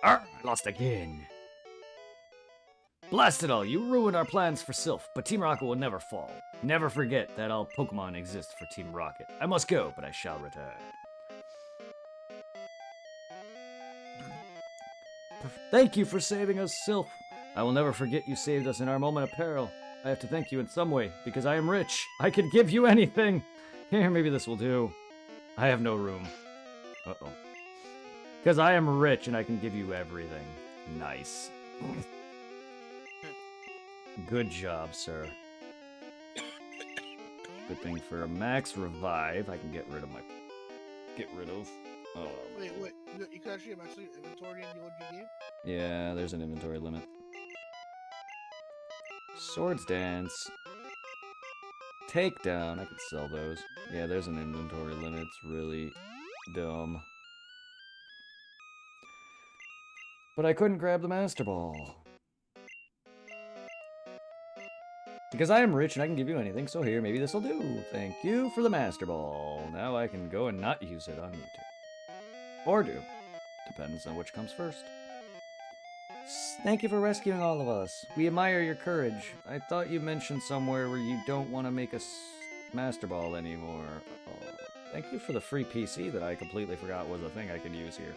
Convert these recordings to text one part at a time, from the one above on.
Arr, I lost again. Blast it all, you ruined our plans for Sylph, but Team Rocket will never fall. Never forget that all Pokemon exist for Team Rocket. I must go, but I shall return. Thank you for saving us, Sylph. I will never forget you saved us in our moment of peril. I have to thank you in some way, because I am rich. I can give you anything. Here, maybe this will do. I have no room. Uh-oh. Because I am rich and I can give you everything. Nice. Good job, sir. Good thing for a max revive, I can get rid of. Oh. Wait, you can actually have maximum inventory in the OG game? Yeah, there's an inventory limit. Swords Dance. Takedown, I could sell those. Yeah, there's an inventory limit, it's really dumb. But I couldn't grab the Master Ball. Because I am rich and I can give you anything, so here, maybe this'll do. Thank you for the Master Ball. Now I can go and not use it on Mewtwo. Or do. Depends on which comes first. Thank you for rescuing all of us. We admire your courage. I thought you mentioned somewhere where you don't want to make a Master Ball anymore. Oh, thank you for the free PC that I completely forgot was a thing I could use here.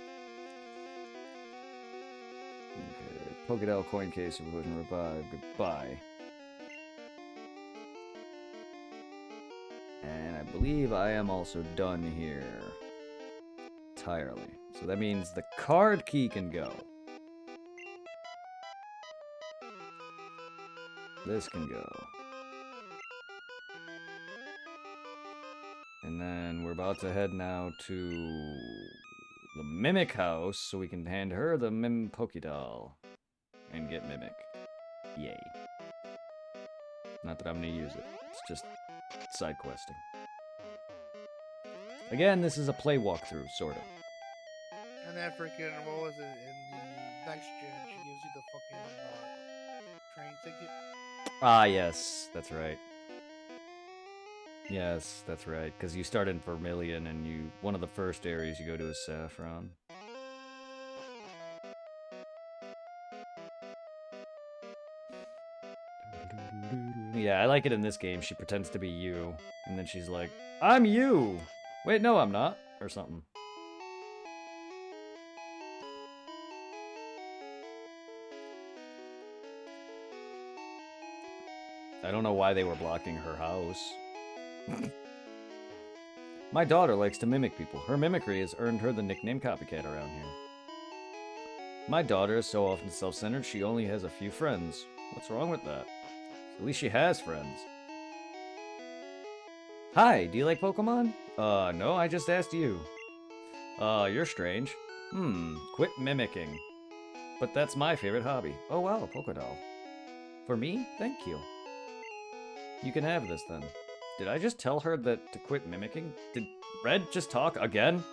Okay, Pokédel coin case and revive. Goodbye. And I believe I am also done here. Entirely. So that means the card key can go. This can go. And then we're about to head now to the Mimic House so we can hand her the Mim Pokédoll and get Mimic. Yay. Not that I'm gonna use it. It's just side questing. Again, this is a play walkthrough, sort of. And then freaking, what was it, in the next gen, she gives you the fucking train ticket. Ah, yes, that's right. Yes, that's right, because you start in Vermilion and one of the first areas you go to is Saffron. Yeah, I like it in this game. She pretends to be you, and then she's like, I'm you! Wait, no, I'm not. Or something. I don't know why they were blocking her house. My daughter likes to mimic people. Her mimicry has earned her the nickname Copycat around here. My daughter is so often self-centered, she only has a few friends. What's wrong with that? At least she has friends. Hi, do you like Pokemon? No, I just asked you. You're strange. Quit mimicking. But that's my favorite hobby. Oh wow, a Pokédoll. For me? Thank you. You can have this then. Did I just tell her that to quit mimicking? Did Red just talk again?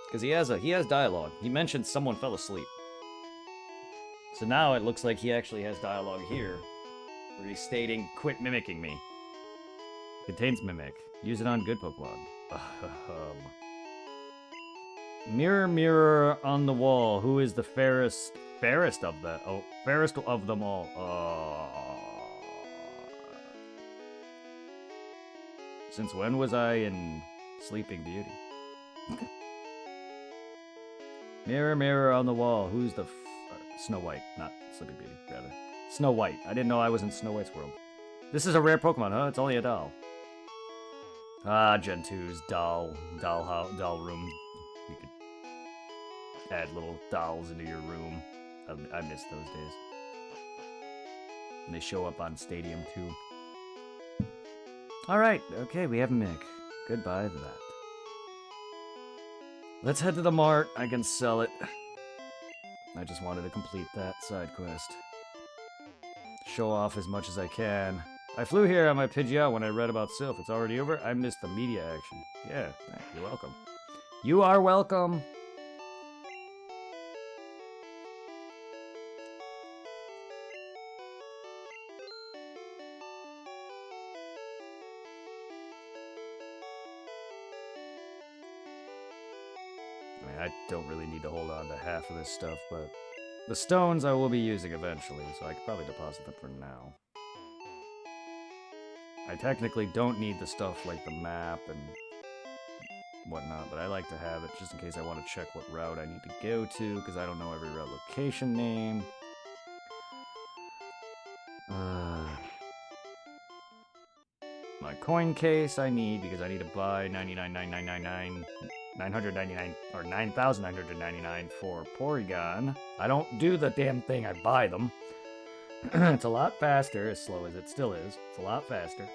Because he has dialogue. He mentioned someone fell asleep. So now it looks like he actually has dialogue here, where he's stating, quit mimicking me. Contains Mimic. Use it on good Pokemon. Mirror, mirror on the wall, who is the fairest of the... Oh, fairest of them all. Since when was I in Sleeping Beauty? Mirror, mirror on the wall, who's the... Snow White, not Sleeping Beauty, rather. Snow White. I didn't know I was in Snow White's world. This is a rare Pokemon, huh? It's only a doll. Ah, Gen 2's doll room. You could add little dolls into your room. I miss those days. And they show up on Stadium too. Alright, okay, we have Mick. Goodbye to that. Let's head to the mart. I can sell it. I just wanted to complete that side quest. Show off as much as I can. I flew here on my Pidgeot when I read about Sylph. It's already over? I missed the media action. Yeah, you're welcome. You are welcome! mean, I don't really need to hold on to half of this stuff, but the stones I will be using eventually, so I could probably deposit them for now. I technically don't need the stuff like the map and whatnot, but I like to have it just in case I want to check what route I need to go to, because I don't know every route location name. My coin case I need because I need to buy 999 or 9,999 for Porygon. I don't do the damn thing, I buy them. It's a lot faster, as slow as it still is. It's a lot faster.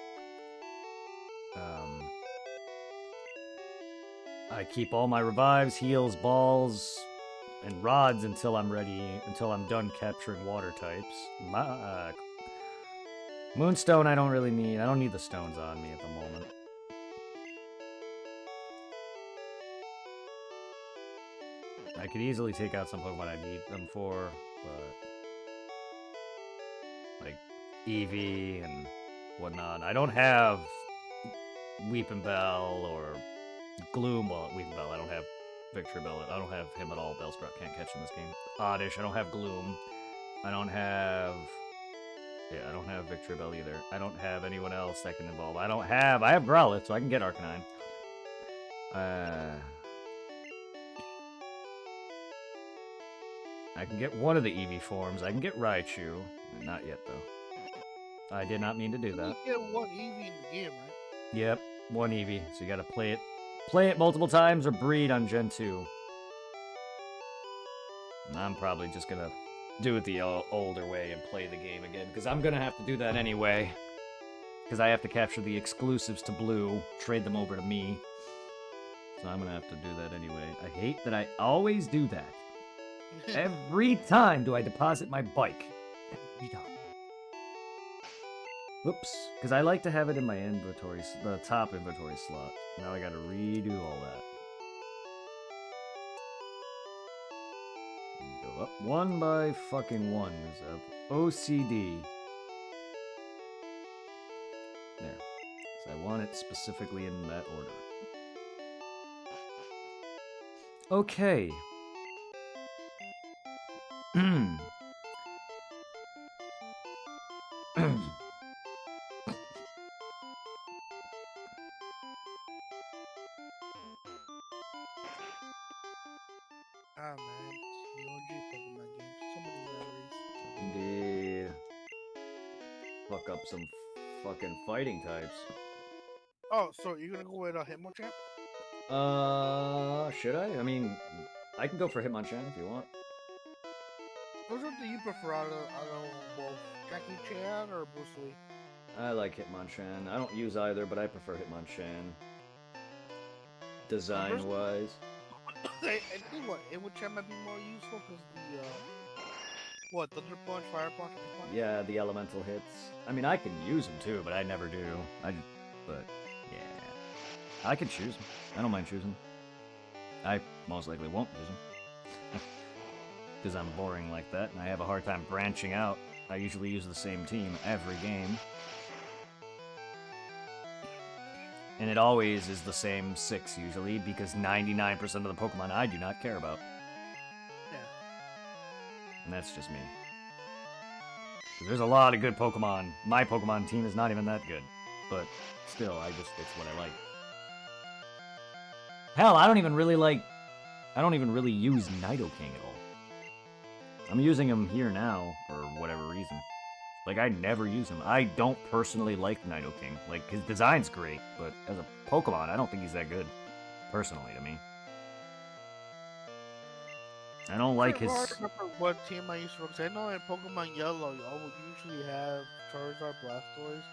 I keep all my revives, heals, balls, and rods until I'm done capturing water types. Moonstone I don't really need. I don't need the stones on me at the moment. I could easily take out some Pokemon I need them for, but like Eevee and whatnot. I don't have Weeping Bell or Gloom. Well, Weeping Bell, I don't have Victory Bell. I don't have him at all. Bellsprout can't catch in this game. Oddish, I don't have Gloom. I don't have Victory Bell either. I don't have anyone else that can evolve. I have Growlithe, so I can get Arcanine. I can get one of the Eevee forms. I can get Raichu. Not yet, though. I did not mean to do that. You get one Eevee in the game, right? Yep, one Eevee. So you gotta play it multiple times or breed on Gen 2. And I'm probably just gonna do it the older way and play the game again, because I'm gonna have to do that anyway. Because I have to capture the exclusives to Blue, trade them over to me. So I'm gonna have to do that anyway. I hate that I always do that. Every time do I deposit my bike. Every time. Whoops. Because I like to have it in my inventory, the top inventory slot. Now I gotta redo all that. Go up 1 by fucking 1 is up. OCD. There. So I want it specifically in that order. Okay. Ah, man. The OG Pokemon games. So many memories. Indeed. Fuck up some fucking fighting types. Oh, so you're gonna go with Hitmonchan? Should I? I mean, I can go for Hitmonchan if you want. Which one do you prefer out of both? Jackie Chan or Bruce Lee? I like Hitmonchan. I don't use either, but I prefer Hitmonchan. Design-wise. I think Hitmonchan might be more useful because Thunder Punch, Fire Punch, Ice Punch? Yeah, the elemental hits. I mean, I can use them too, but I never do. But yeah, I could choose them. I don't mind choosing. I most likely won't use them. Because I'm boring like that, and I have a hard time branching out. I usually use the same team every game. And it always is the same 6, usually, because 99% of the Pokemon I do not care about. Yeah. And that's just me. 'Cause there's a lot of good Pokemon. My Pokemon team is not even that good. But still, it's what I like. Hell, I don't even really use Nidoking at all. I'm using him here now, for whatever reason. Like, I never use him. I don't personally like Nidoking. Like, his design's great, but as a Pokemon, I don't think he's that good. Personally, to me. I don't like his... I remember what team I used to work. I know in Pokemon Yellow, I would usually have Charizard, Blastoise.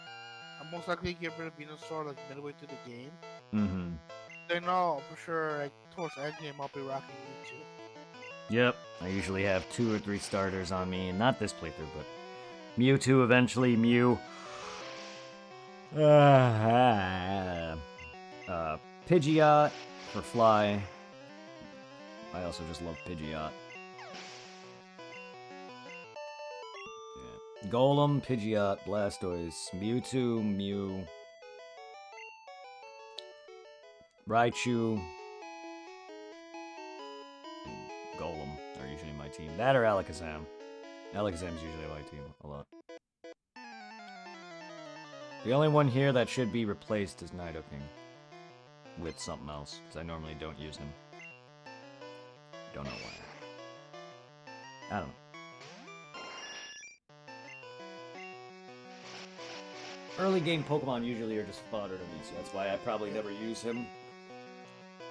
I'm most likely to get rid of Venusaur like midway through the game. Mm-hmm. Then no, for sure, like, towards the end game, I'll be rocking Mewtwo. Yep. I usually have 2 or 3 starters on me. Not this playthrough, but... Mewtwo eventually, Mew. Pidgeot for Fly. I also just love Pidgeot. Yeah. Golem, Pidgeot, Blastoise, Mewtwo, Mew. Raichu. team. That or Alakazam. Alakazam's usually on my team a lot. The only one here that should be replaced is Nidoking. With something else, because I normally don't use him. Don't know why. I don't know. Early game Pokemon usually are just fodder to me, so that's why I probably never use him.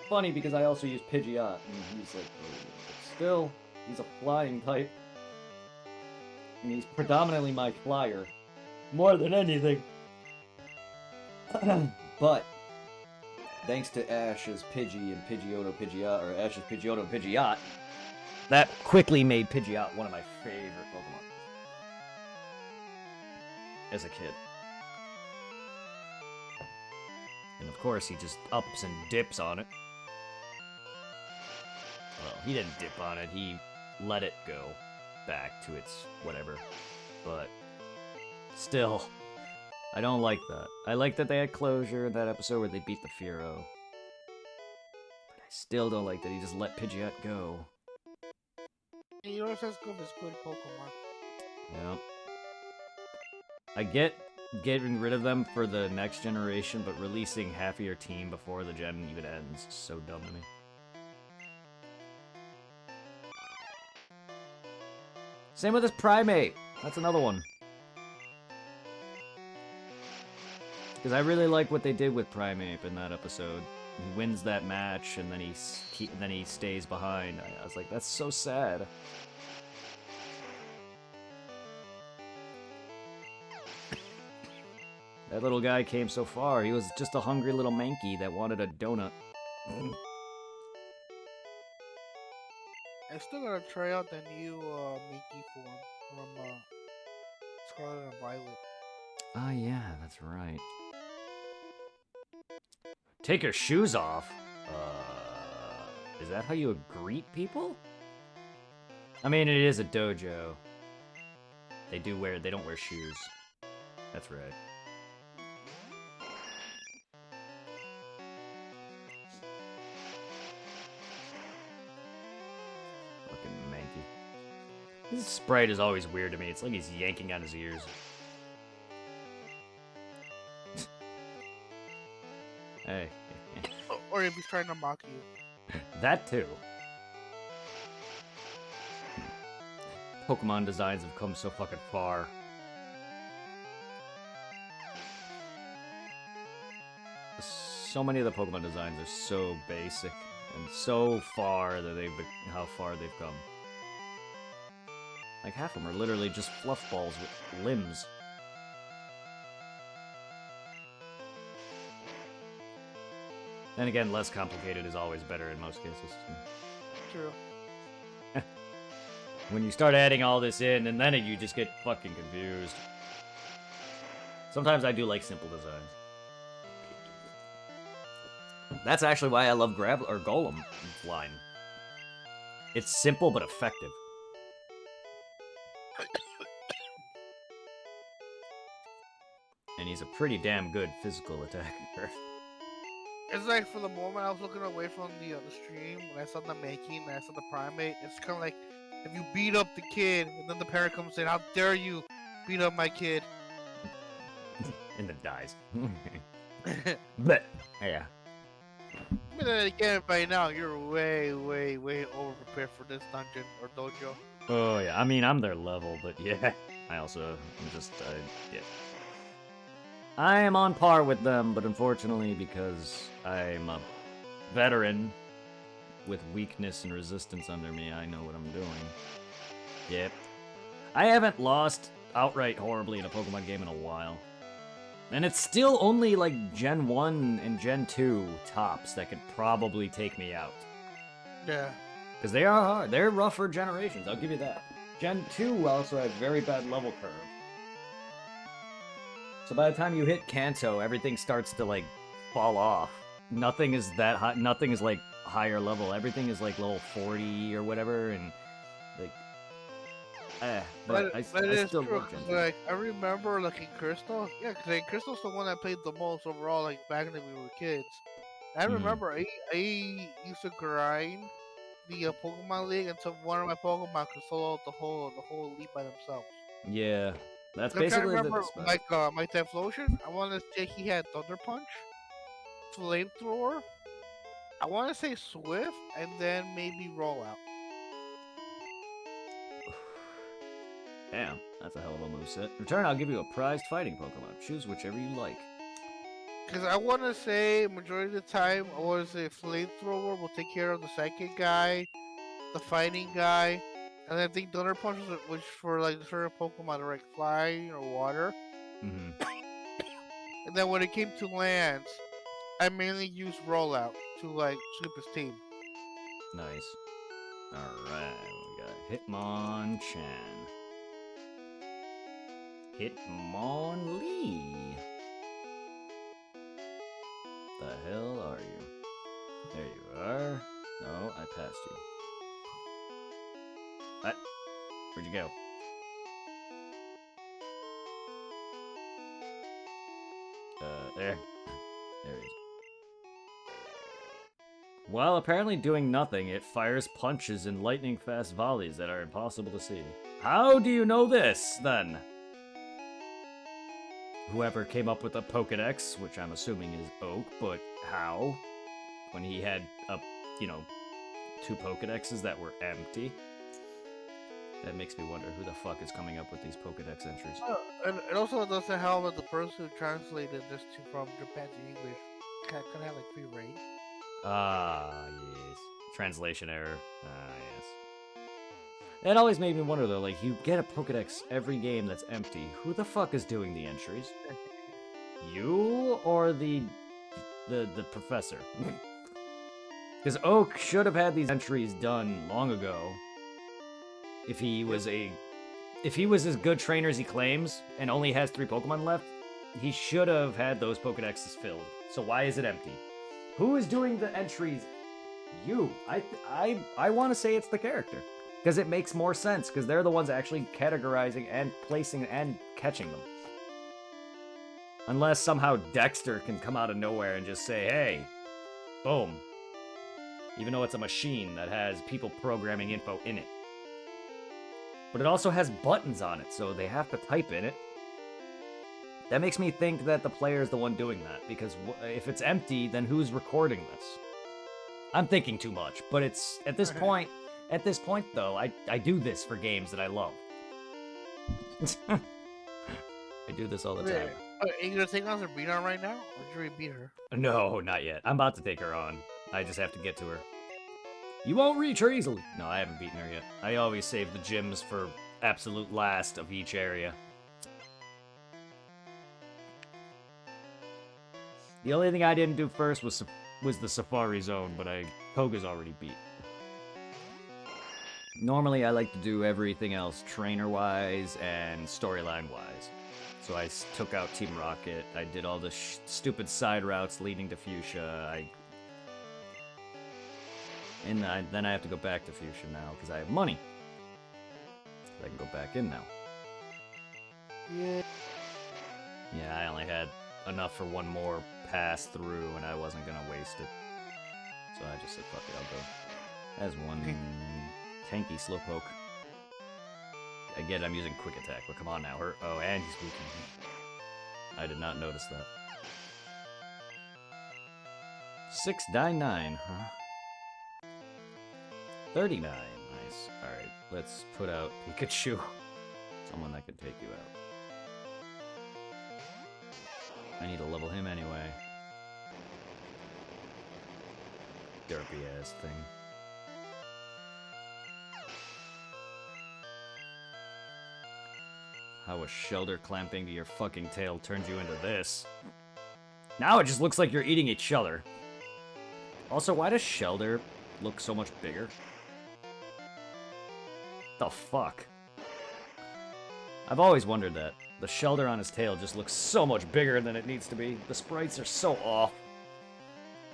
Funny, because I also use Pidgeot, and he's like, but still, he's a flying type. And he's predominantly my flyer. More than anything. But, thanks to Ash's Pidgey and Pidgeotto Pidgeot, or Ash's Pidgeotto Pidgeot, that quickly made Pidgeot one of my favorite Pokemon. As a kid. And of course, he just ups and dips on it. Well, he didn't dip on it, he let it go back to its whatever. But, still, I don't like that. I like that they had closure in that episode where they beat the Fearow. But I still don't like that he just let Pidgeot go. You know, it's as good as good Pokemon. Yeah. I get getting rid of them for the next generation, but releasing half of your team before the gen even ends is so dumb to me. Same with his Primate. That's another one. Because I really like what they did with Primeape in that episode. He wins that match, and then he stays behind. I was like, that's so sad. That little guy came so far. He was just a hungry little Mankey that wanted a donut. I still gotta try out the new Mickey form from Scarlet and Violet. Oh yeah, that's right. Take your shoes off? Is that how you greet people? I mean, it is a dojo. They don't wear shoes. That's right. Fucking Mankey. His sprite is always weird to me. It's like he's yanking on his ears. Hey. Or if he's trying to mock you. That too. Pokemon designs have come so fucking far. So many of the Pokemon designs are so basic and so far that how far they've come. Like half of them are literally just fluff balls with limbs. Then again, less complicated is always better in most cases. True. When you start adding all this in, and then you just get fucking confused. Sometimes I do like simple designs. That's actually why I love Golem line. It's simple but effective. And he's a pretty damn good physical attacker. It's like for the moment I was looking away from the stream when I saw the making and I saw the Primate. It's kind of like if you beat up the kid and then the parent comes in, how dare you beat up my kid? And then dies. But yeah. But then again, by now you're way, way, way over prepared for this dungeon or dojo. Oh yeah, I mean I'm their level, but yeah. I'm just yeah. I am on par with them, but unfortunately, because I'm a veteran with weakness and resistance under me, I know what I'm doing. Yep. I haven't lost outright horribly in a Pokemon game in a while. And it's still only like Gen 1 and Gen 2 tops that could probably take me out. Yeah. Because they are hard. They're rougher generations, I'll give you that. Gen 2 also has very bad level curve. So by the time you hit Kanto, everything starts to like fall off. Nothing is that high. Nothing is like higher level. Everything is like level 40 or whatever, and like, But I still true, love Gen 2. like I remember like in Crystal, yeah, because like, Crystal's the one that played the most overall. Like back when we were kids, I remember I used to grind the Pokemon League until one of my Pokemon could solo the whole league by themselves. Yeah, that's I'm trying to basically the remember spot. Mike Typhlosion. I want to say he had Thunder Punch, Flamethrower. I want to say Swift, and then maybe Rollout. Damn, that's a hell of a moveset. In return, I'll give you a prized fighting Pokemon. Choose whichever you like. Because I want to say majority of the time, I want to say Flamethrower will take care of the second guy, the fighting guy, and I think Thunder Punch was for like certain Pokemon like flying or water. Mm-hmm. And then when it came to lands, I mainly used Rollout to like sweep his team. Nice. Alright, we got Hitmonchan. Hitmonlee. The hell are you? There you are. No, I passed you. What? Where'd you go? There. There he is. While apparently doing nothing, it fires punches in lightning-fast volleys that are impossible to see. How do you know this, then? Whoever came up with the Pokedex, which I'm assuming is Oak, but how? When he had, two Pokedexes that were empty? That makes me wonder who the fuck is coming up with these Pokedex entries. And it also doesn't help that the person who translated this from Japan to English kind of have like free reign. Ah, yes. Translation error. Ah, yes. That always made me wonder, though, like, you get a Pokedex every game that's empty. Who the fuck is doing the entries? You or the professor? Because Oak should have had these entries done long ago. If he was as good trainer as he claims and only has 3 Pokemon left, he should have had those Pokedexes filled. So why is it empty? Who is doing the entries? You. I want to say it's the character. Because it makes more sense, because they're the ones actually categorizing and placing and catching them. Unless somehow Dexter can come out of nowhere and just say, hey, boom. Even though it's a machine that has people programming info in it. But it also has buttons on it, so they have to type in it. That makes me think that the player is the one doing that, because if it's empty, then who's recording this? I'm thinking too much, but it's at this point though, I do this for games that I love. I do this all the time. Are you gonna take on Sabrina right now, or did you already beat her? No, not yet. I'm about to take her on. I just have to get to her. You won't reach her easily. No, I haven't beaten her yet. I always save the gyms for absolute last of each area. The only thing I didn't do first was the Safari Zone, but Koga's already beat. Normally, I like to do everything else trainer-wise and storyline-wise. So I took out Team Rocket, I did all the stupid side routes leading to Fuchsia, then I have to go back to Fuchsia now, because I have money. So I can go back in now. Yeah. Yeah, I only had enough for one more pass through, and I wasn't gonna waste it. So I just said, fuck it, I'll go. As one tanky Slowpoke. Again, I'm using Quick Attack, but come on now. Oh, and he's weakening. I did not notice that. 699, huh? 39, nice. Alright, let's put out Pikachu. Someone that can take you out. I need to level him anyway. Derpy ass thing. How a shelter clamping to your fucking tail turns you into this. Now it just looks like you're eating each other. Also, why does Shelder look so much bigger? The fuck? I've always wondered that. The Shelder on his tail just looks so much bigger than it needs to be. The sprites are so off.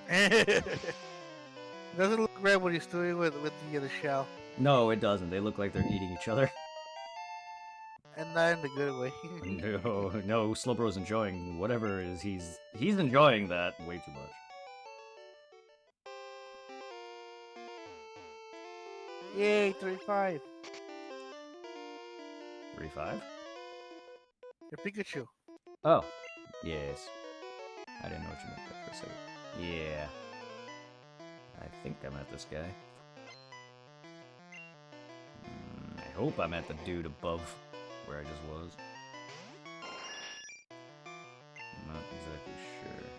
It doesn't look right what he's doing with the shell. No, it doesn't. They look like they're eating each other. And not in the good way. No, Slowbro's enjoying whatever it is. He's enjoying that way too much. Yay, 35. 3-5? Your Pikachu. Oh, yes. I didn't know what you meant there for a second. Yeah. I think I'm at this guy. I hope I'm at the dude above where I just was. I'm not exactly sure.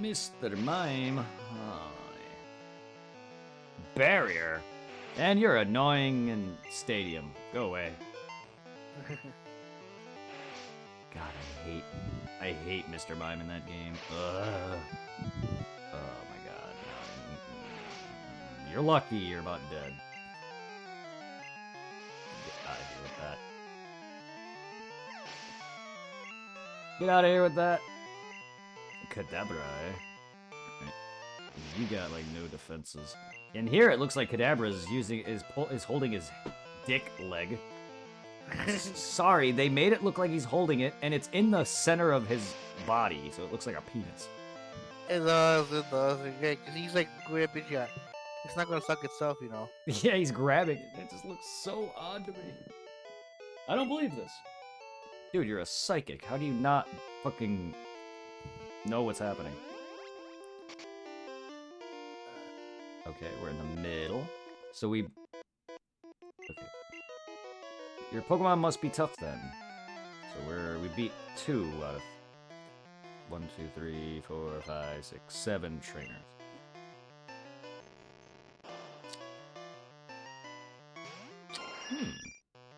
Mr. Mime. Hi. Barrier? And you're annoying in Stadium. Go away. God, I hate Mr. Mime in that game. Ugh. Oh my god. You're lucky you're about dead. Get out of here with that. Get out of here with that. Kadabra, eh? Right. You got like no defenses. And here it looks like Kadabra is holding his dick leg. Sorry, they made it look like he's holding it, and it's in the center of his body, so it looks like a penis. It does. Yeah, because he's like gripping it. It's not gonna suck itself, you know. Yeah, he's grabbing it. It just looks so odd to me. I don't believe this. Dude, you're a psychic. How do you not fucking know what's happening? Okay, we're in the middle. So we... Okay. Your Pokemon must be tough then. So we beat 2 out of 1, 2, 3, 4, 5, 6, 7 trainers.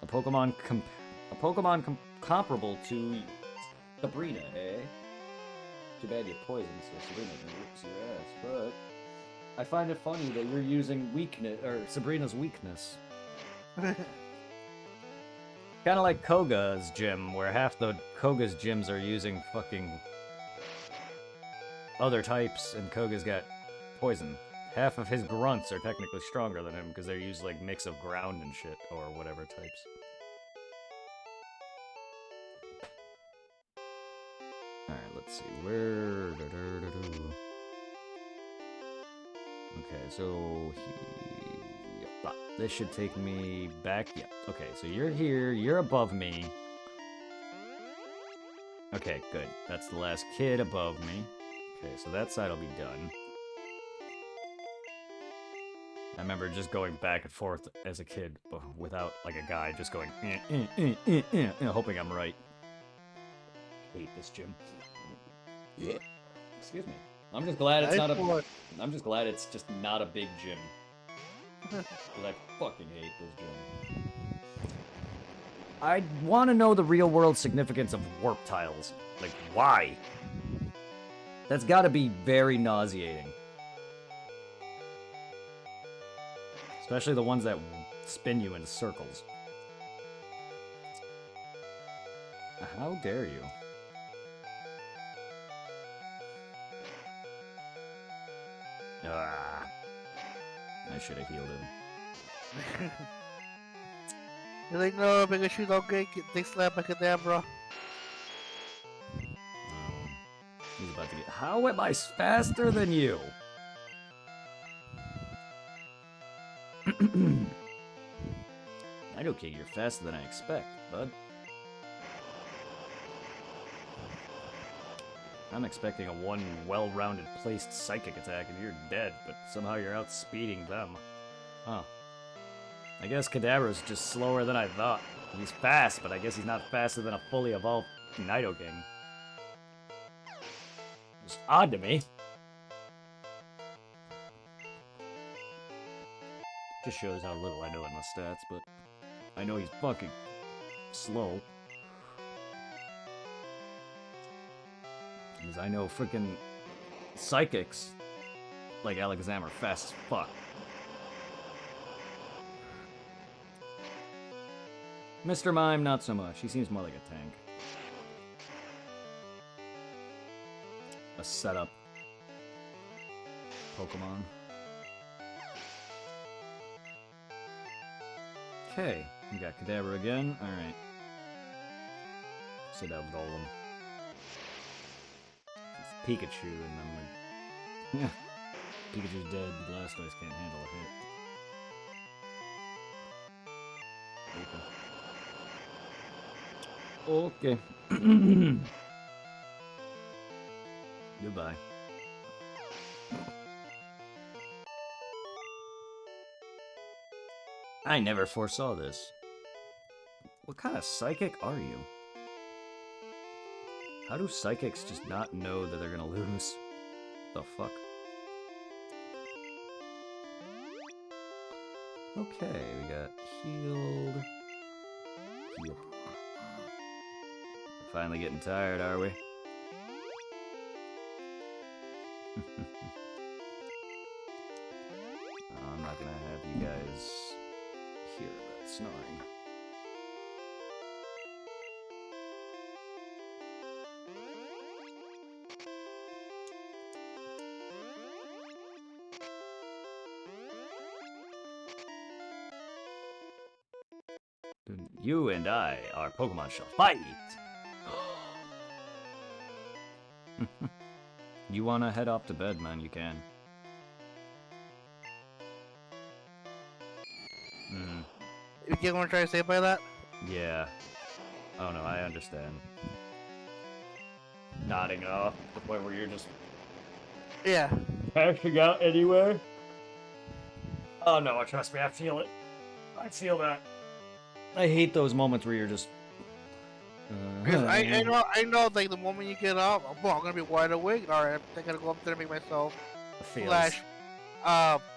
A Pokemon comparable to Sabrina, eh? Too bad you're poisoned, so Sabrina can whoops your ass. But I find it funny that you're using Sabrina's weakness. Kind of like Koga's gym, where half the Koga's gyms are using fucking other types, and Koga's got poison. Half of his grunts are technically stronger than him because they're used like mix of ground and shit or whatever types. Alright, let's see. Where... Okay, so... This should take me back. Yeah. Okay, so you're here. You're above me. Okay, good. That's the last kid above me. Okay, so that side will be done. I remember just going back and forth as a kid without, like, a guy just going, hoping I'm right. Hate this gym. Yeah. Excuse me. I'm just glad it's not a... I'm just glad it's just not a big gym. Because I fucking hate this gym. I want to know the real-world significance of warp tiles. Like, why? That's got to be very nauseating. Especially the ones that spin you in circles. How dare you? Ah. I should have healed him. You're like, no, Pikachu, don't get slapped by Kadabra. He's about to get... How am I faster than you? Nido King, you're faster than I expect, bud. I'm expecting a one well-rounded placed psychic attack and you're dead, but somehow you're outspeeding them. Huh. I guess Kadabra's just slower than I thought. He's fast, but I guess he's not faster than a fully evolved Nido King. It's odd to me. Just shows how little I know in my stats, but I know he's fucking slow. Because I know freaking psychics like Alakazam are fast as fuck. Mr. Mime, not so much. He seems more like a tank. A setup Pokemon. Okay, we got Kadabra again. Alright. Sit down, Golem. It's Pikachu, and then Yeah. Pikachu's dead. Blastoise can't handle a hit. Okay. Goodbye. I never foresaw this. What kind of psychic are you? How do psychics just not know that they're gonna lose? The fuck? Okay, we got healed. Heal. Finally getting tired, are we? I'm not gonna have you guys hear that snoring. You and I, our Pokemon shall fight! You wanna head off to bed, man, you can. You get what I'm trying to say by that? Yeah. Oh no, I understand. Nodding off to the point where you're just Yeah. passing out anywhere. Oh no, trust me, I feel it. I feel that. I hate those moments where you're just. Because I know, like the moment you get up, I'm gonna be wide awake. All right, I gotta go up there and make myself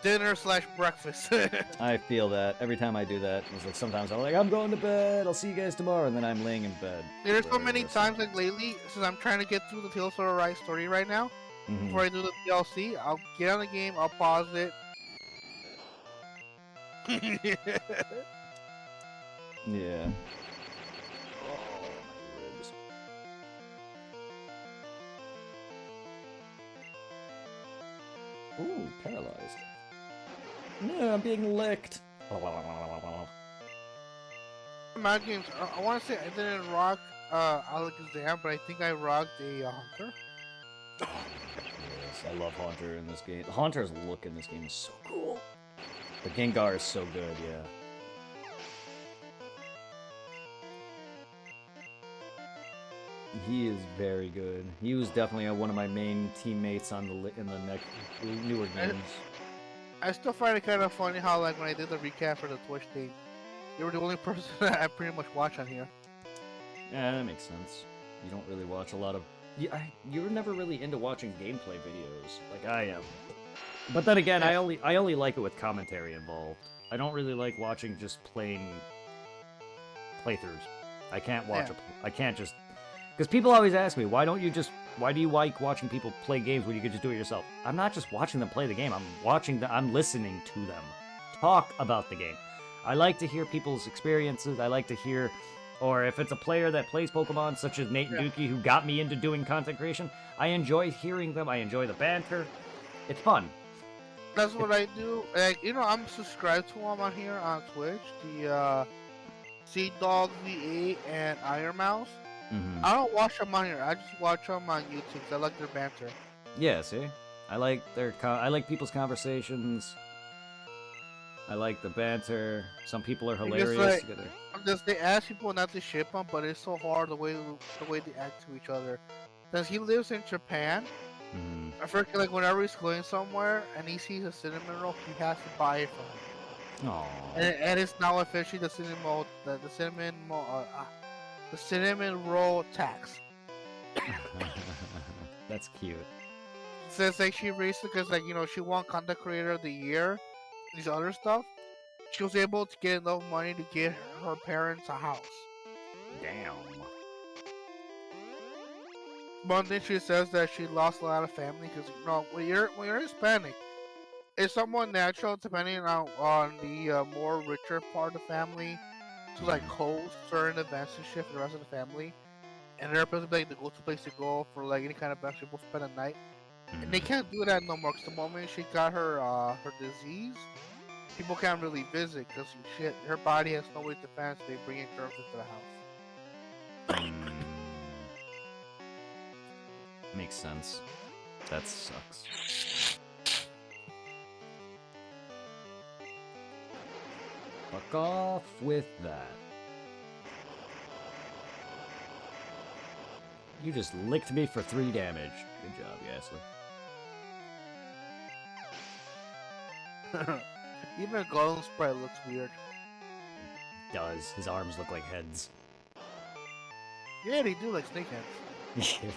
dinner / breakfast. I feel that every time I do that. It's like sometimes I'm like, I'm going to bed. I'll see you guys tomorrow, and then I'm laying in bed. There's so many times like lately, since I'm trying to get through the Tales of Arise story right now. Before I do the DLC, I'll get on the game, I'll pause it. Yeah. Oh, my ribs. Ooh, paralyzed. No, I'm being licked. My games, I want to say I didn't rock Alakazam, but I think I rocked a Hunter. Yes, I love Haunter in this game. Haunter's look in this game is so cool. The Gengar is so good, yeah. He is very good. He was definitely one of my main teammates on the newer games. I still find it kind of funny how like when I did the recap for the Twitch thing, you were the only person that I pretty much watch on here. Yeah, that makes sense. You don't really watch a lot of. You're never really into watching gameplay videos like I am. But then again, I only like it with commentary involved. I don't really like watching just plain playthroughs. I can't watch I can't just. Because people always ask me, why do you like watching people play games when you could just do it yourself? I'm not just watching them play the game, I'm listening to them talk about the game. I like to hear people's experiences, I like to hear, or if it's a player that plays Pokemon, such as Nate and Dookie, who got me into doing content creation, I enjoy hearing them, I enjoy the banter. It's fun. That's what I do. Like, I'm subscribed to them on here on Twitch, the Sea Dog V8 and Iron Mouse. I don't watch them on here. I just watch them on YouTube because I like their banter. Yeah, see? I like I like people's conversations. I like the banter. Some people are hilarious together. Because they ask people not to ship them, but it's so hard the way they act to each other. Since he lives in Japan, I forget, like whenever he's going somewhere and he sees a cinnamon roll, he has to buy it from him. Aww. And it's now officially the cinnamon roll tax. That's cute. Since like she raised it because she won content creator of the year, these other stuff, she was able to get enough money to get her parents a house. Damn. One thing she says that she lost a lot of family because when you're Hispanic, it's somewhat natural depending on the more richer part of the family to like host certain events and shit for the rest of the family, and they're supposed to be like the go-to place to go for like any kind of event. People spend a night, and they can't do that no more. Cause the moment she got her disease, people can't really visit because shit, her body has no way to defend. So they bring in germs into the house. Makes sense. That sucks. Fuck off with that. You just licked me for 3 damage. Good job, Gasly. Even Golem Sprite looks weird. Does. His arms look like heads. Yeah, they do like snake heads.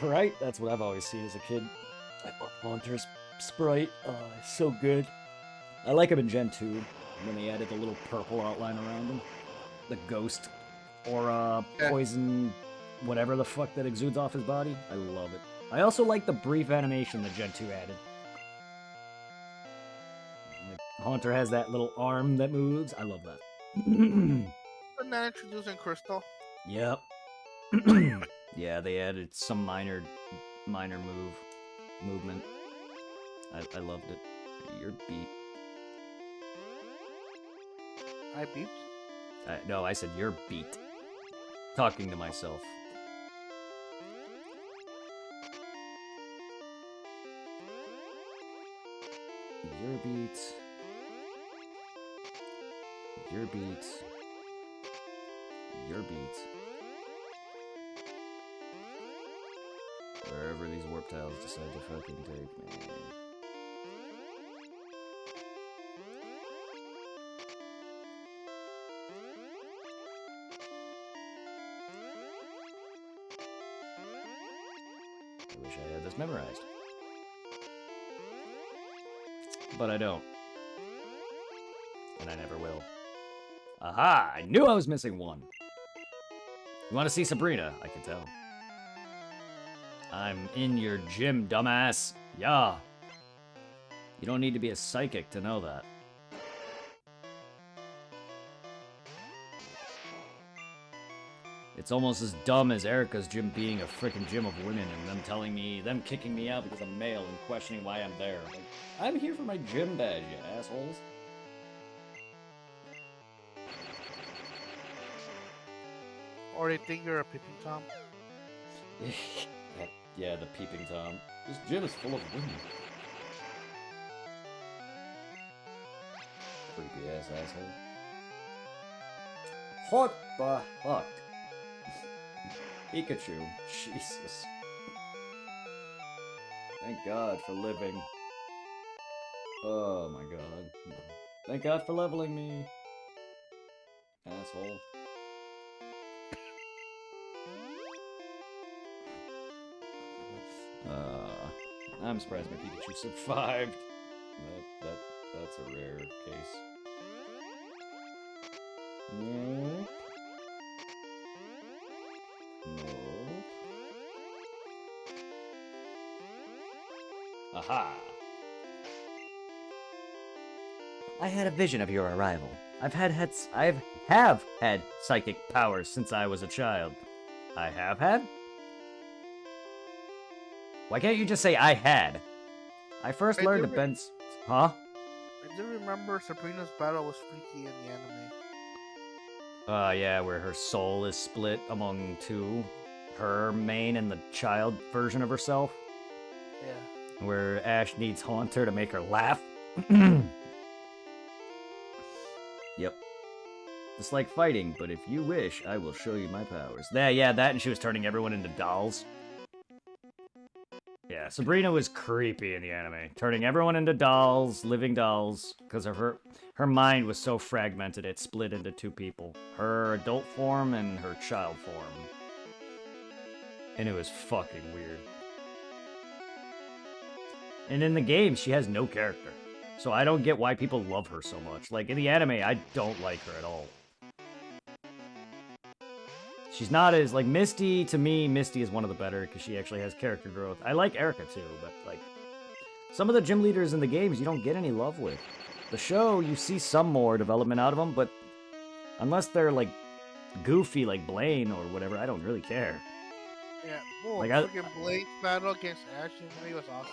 Right? That's what I've always seen as a kid. I love Haunter's sprite. It's so good. I like him in Gen 2, when they added the little purple outline around him. The ghost aura, poison, whatever the fuck that exudes off his body. I love it. I also like the brief animation that Gen 2 added. Like, Haunter has that little arm that moves. I love that. Isn't that introducing Crystal? Yep. Yeah, they added some minor movement. I loved it. You're beat. I beeped? No, I said you're beat. Talking to myself. You're beat. You're beat. You're beat. Wherever these warp tiles decide to fucking take me. I wish I had this memorized. But I don't. And I never will. Aha! I knew I was missing one. You want to see Sabrina? I can tell. I'm in your gym, dumbass. Yeah. You don't need to be a psychic to know that. It's almost as dumb as Erica's gym being a freaking gym of women and them kicking me out because I'm male and questioning why I'm there. Like, I'm here for my gym badge, you assholes. Or they think you're a peeping Tom? Yeah, the peeping Tom. This gym is full of women. Creepy ass asshole. What the fuck? Pikachu. Jesus. Thank God for living. Oh my God. Thank God for leveling me. Asshole. I'm surprised my Pikachu survived. That's a rare case. Nope. Nope. Aha! I had a vision of your arrival. I have had psychic powers since I was a child. I have had? Why can't you just say I had? I first learned to bend... Huh? I do remember Sabrina's battle was freaky in the anime. Yeah, where her soul is split among two. Her main and the child version of herself. Yeah. Where Ash needs Haunter to make her laugh. Yep. It's like fighting, but if you wish, I will show you my powers. Yeah, that and she was turning everyone into dolls. Yeah, Sabrina was creepy in the anime. Turning everyone into dolls, living dolls, because of her mind was so fragmented it split into two people. Her adult form and her child form. And it was fucking weird. And in the game, she has no character. So I don't get why people love her so much. Like, in the anime, I don't like her at all. She's not as, like, Misty, to me, Misty is one of the better, because she actually has character growth. I like Erica, too, but, like, some of the gym leaders in the games you don't get any love with. The show, you see some more development out of them, but unless they're, like, goofy, like Blaine or whatever, I don't really care. Yeah, well, like, freaking Blaine's battle against Ash in me was awesome.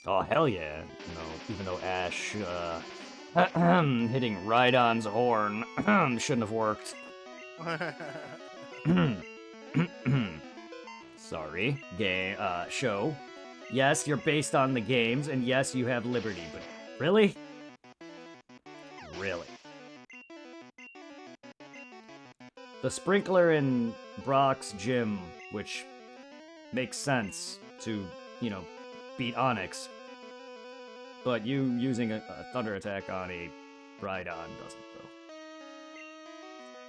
Oh, hell yeah. You know, even though Ash, hitting Rhydon's horn shouldn't have worked. Sorry, show. Yes, you're based on the games, and yes, you have liberty, but really? Really? The sprinkler in Brock's gym, which makes sense to, you know, beat Onyx, but you using a thunder attack on a Rhydon doesn't, though.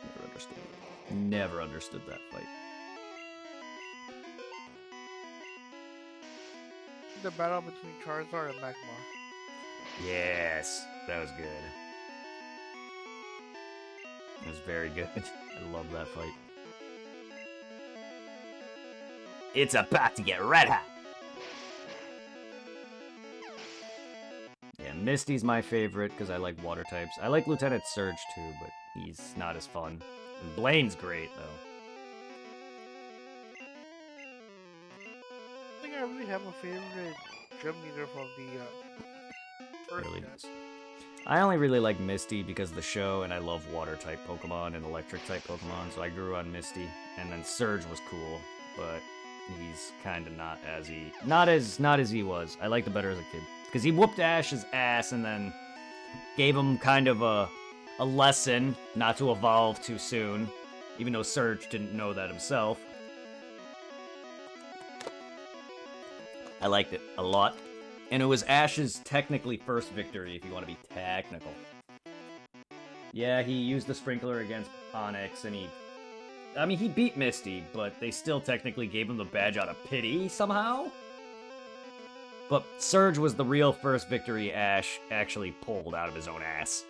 Never understood. Never understood that fight. The battle between Charizard and Magmar. Yes, that was good. It was very good. I love that fight. It's about to get red hot. Yeah, Misty's my favorite because I like water types. I like Lieutenant Surge too, but he's not as fun. And Blaine's great though. I think I really have a favorite gym leader from the first Really gen. nice. I only really like Misty because of the show, and I love water type Pokemon and electric type Pokemon, so I grew on Misty. And then Surge was cool, but he's kind of not as he was. I liked it better as a kid because he whooped Ash's ass and then gave him kind of a lesson not to evolve too soon, even though Surge didn't know that himself. I liked it a lot. And it was Ash's technically first victory, if you want to be technical. Yeah, he used the sprinkler against Onyx, and he beat Misty, but they still technically gave him the badge out of pity, somehow? But Surge was the real first victory Ash actually pulled out of his own ass.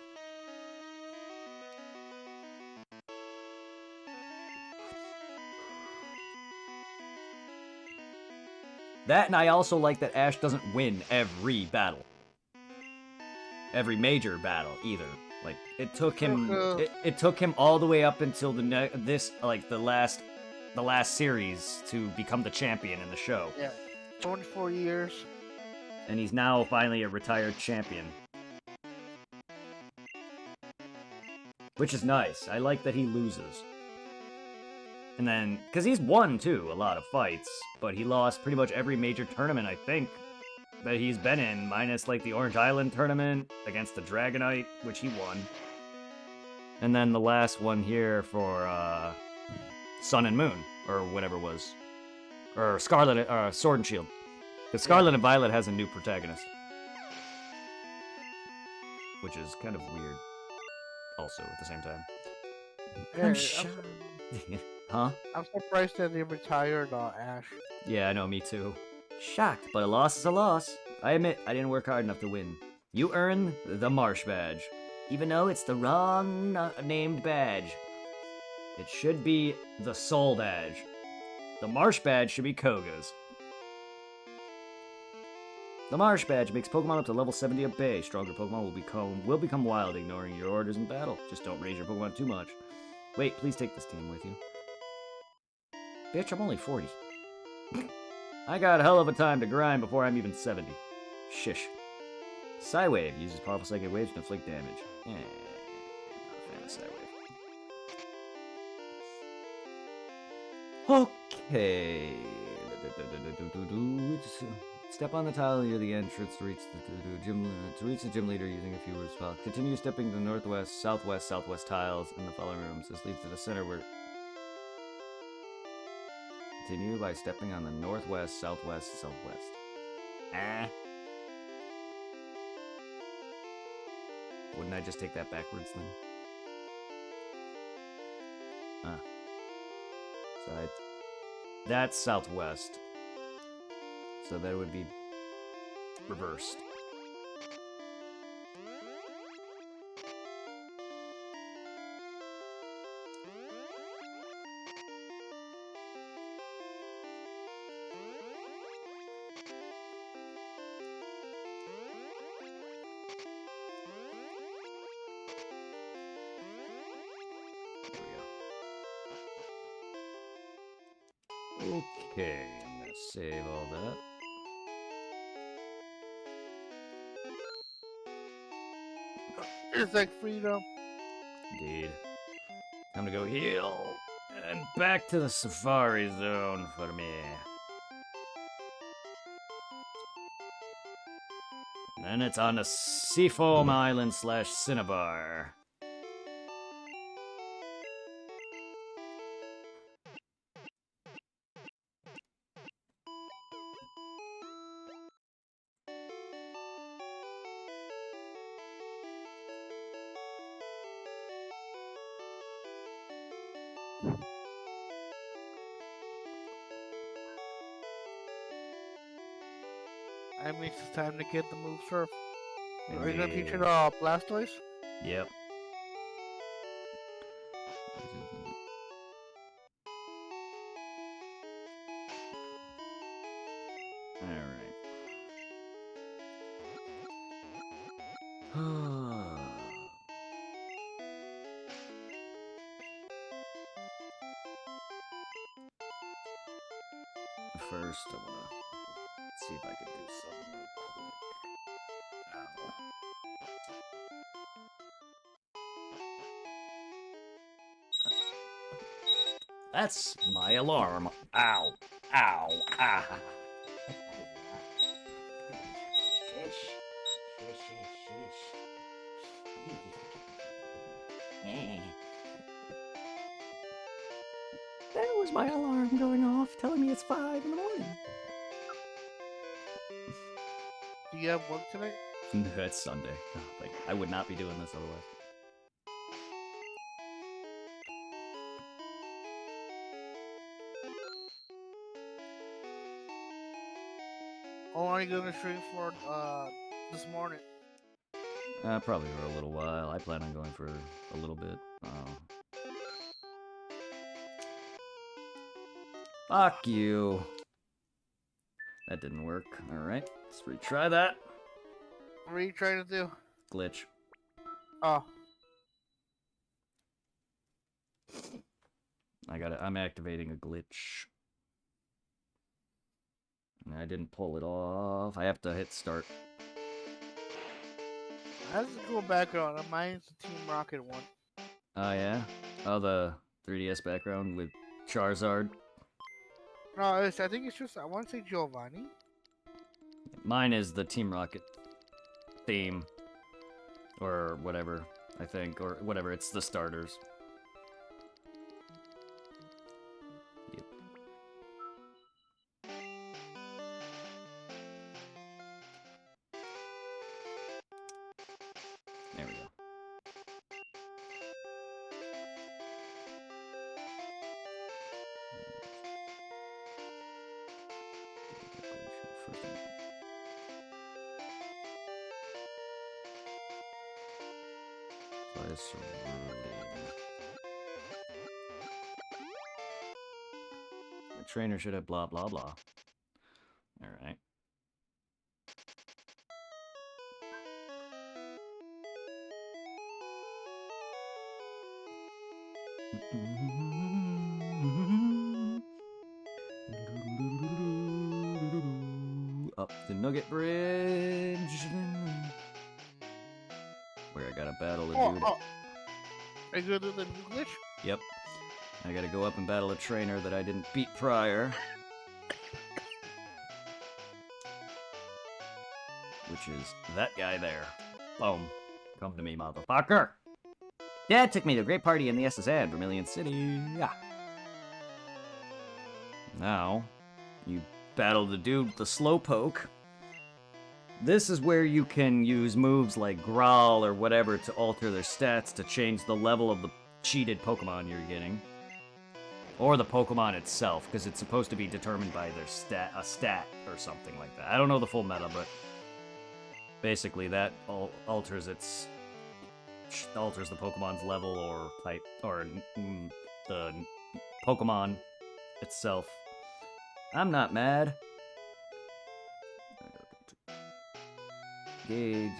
That, and I also like that Ash doesn't win every battle. Every major battle, either. Like, it took him... It took him all the way up until the last series to become the champion in the show. Yeah, 24 years. And he's now finally a retired champion. Which is nice. I like that he loses. And then, because he's won, too, a lot of fights, but he lost pretty much every major tournament, I think, that he's been in, minus, like, the Orange Island tournament against the Dragonite, which he won. And then the last one here for, Sun and Moon, or whatever it was. Or Sword and Shield. Because Scarlet and Violet has a new protagonist. Which is kind of weird, also, at the same time. Yeah, Huh? I'm surprised that they retired Ash. Yeah, I know, me too. Shocked, but a loss is a loss. I admit, I didn't work hard enough to win. You earn the Marsh Badge. Even though it's the wrong named badge. It should be the Soul Badge. The Marsh Badge should be Koga's. The Marsh Badge makes Pokemon up to level 70 obey. Stronger Pokemon will become wild, ignoring your orders in battle. Just don't raise your Pokemon too much. Wait, please take this team with you. Bitch, I'm only 40. I got a hell of a time to grind before I'm even 70. Shish. Psywave uses powerful psychic waves to inflict damage. Eh, not a fan of Psywave. Okay. Step on the tile near the entrance to reach the gym leader using a few words spell. Continue stepping to the northwest, southwest, southwest tiles in the following rooms. This leads to the center where... Continue by stepping on the northwest, southwest, southwest. Ah. Wouldn't I just take that backwards then? Ah. So that's southwest. So that would be reversed. Okay, I'm gonna save all that. It's like freedom. Indeed. Time to go heal. And back to the Safari Zone for me. Then it's on to Seafoam Island / Cinnabar. I mean, it's time to get the move surf. Are you gonna teach it Indeed. Blastoise? Yep. Alright. First, I wanna see if I can do something real quick. Ow. That's my alarm. Ow. Ow. Ah. That was my alarm going off, telling me it's 5 in the morning. Do you have work tonight? It's Sunday. Like, I would not be doing this otherwise. How long are you gonna stream for this morning? Probably for a little while. I plan on going for a little bit. Fuck you. That didn't work. Alright, let's retry that. What are you trying to do? Glitch. Oh. I'm activating a glitch. And I didn't pull it off. I have to hit start. That's a cool background. Mine's the Team Rocket one. Oh, yeah? Oh, the 3DS background with Charizard. No, I think it's just, I want to say Giovanni. Mine is the Team Rocket theme. Or whatever, I think. Or whatever, it's the starters. Yep. There we go. The trainer should have blah blah blah. Alright. Up the Nugget Bridge. Where I gotta battle a dude. Are you gonna do the new glitch? Yep. I gotta go up and battle a trainer that I didn't beat prior. Which is that guy there. Boom. Come to me, motherfucker. Dad took me to a great party in the SSN, Vermilion City. Yeah. Now, you battle the dude with the Slowpoke. This is where you can use moves like Growl or whatever to alter their stats to change the level of the cheated Pokemon you're getting. Or the Pokemon itself, because it's supposed to be determined by their stat or something like that. I don't know the full meta, but basically that alters the Pokemon's level or type, or the Pokemon itself. I'm not mad. Gauge.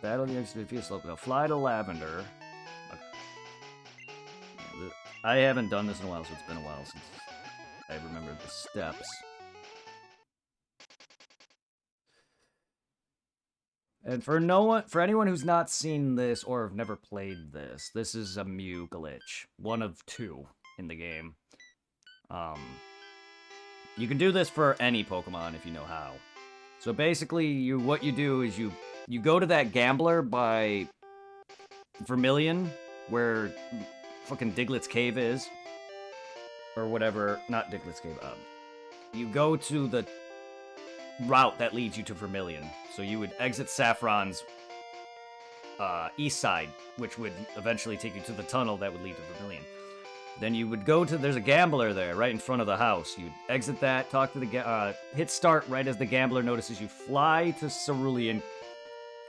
Battle the XP slope. Now fly to Lavender. I haven't done this in a while, so it's been a while since I remembered the steps. And for anyone who's not seen this or have never played this, this is a Mew glitch. One of 2 in the game. You can do this for any Pokemon if you know how. So basically, what you do is you go to that gambler by Vermilion, where fucking Diglett's Cave is, or whatever. Not Diglett's Cave. You go to the route that leads you to Vermilion. So you would exit Saffron's east side, which would eventually take you to the tunnel that would lead to Vermilion. Then you would go to, there's a gambler there right in front of the house. You'd exit that, talk to the, hit start right as the gambler notices you, fly to Cerulean,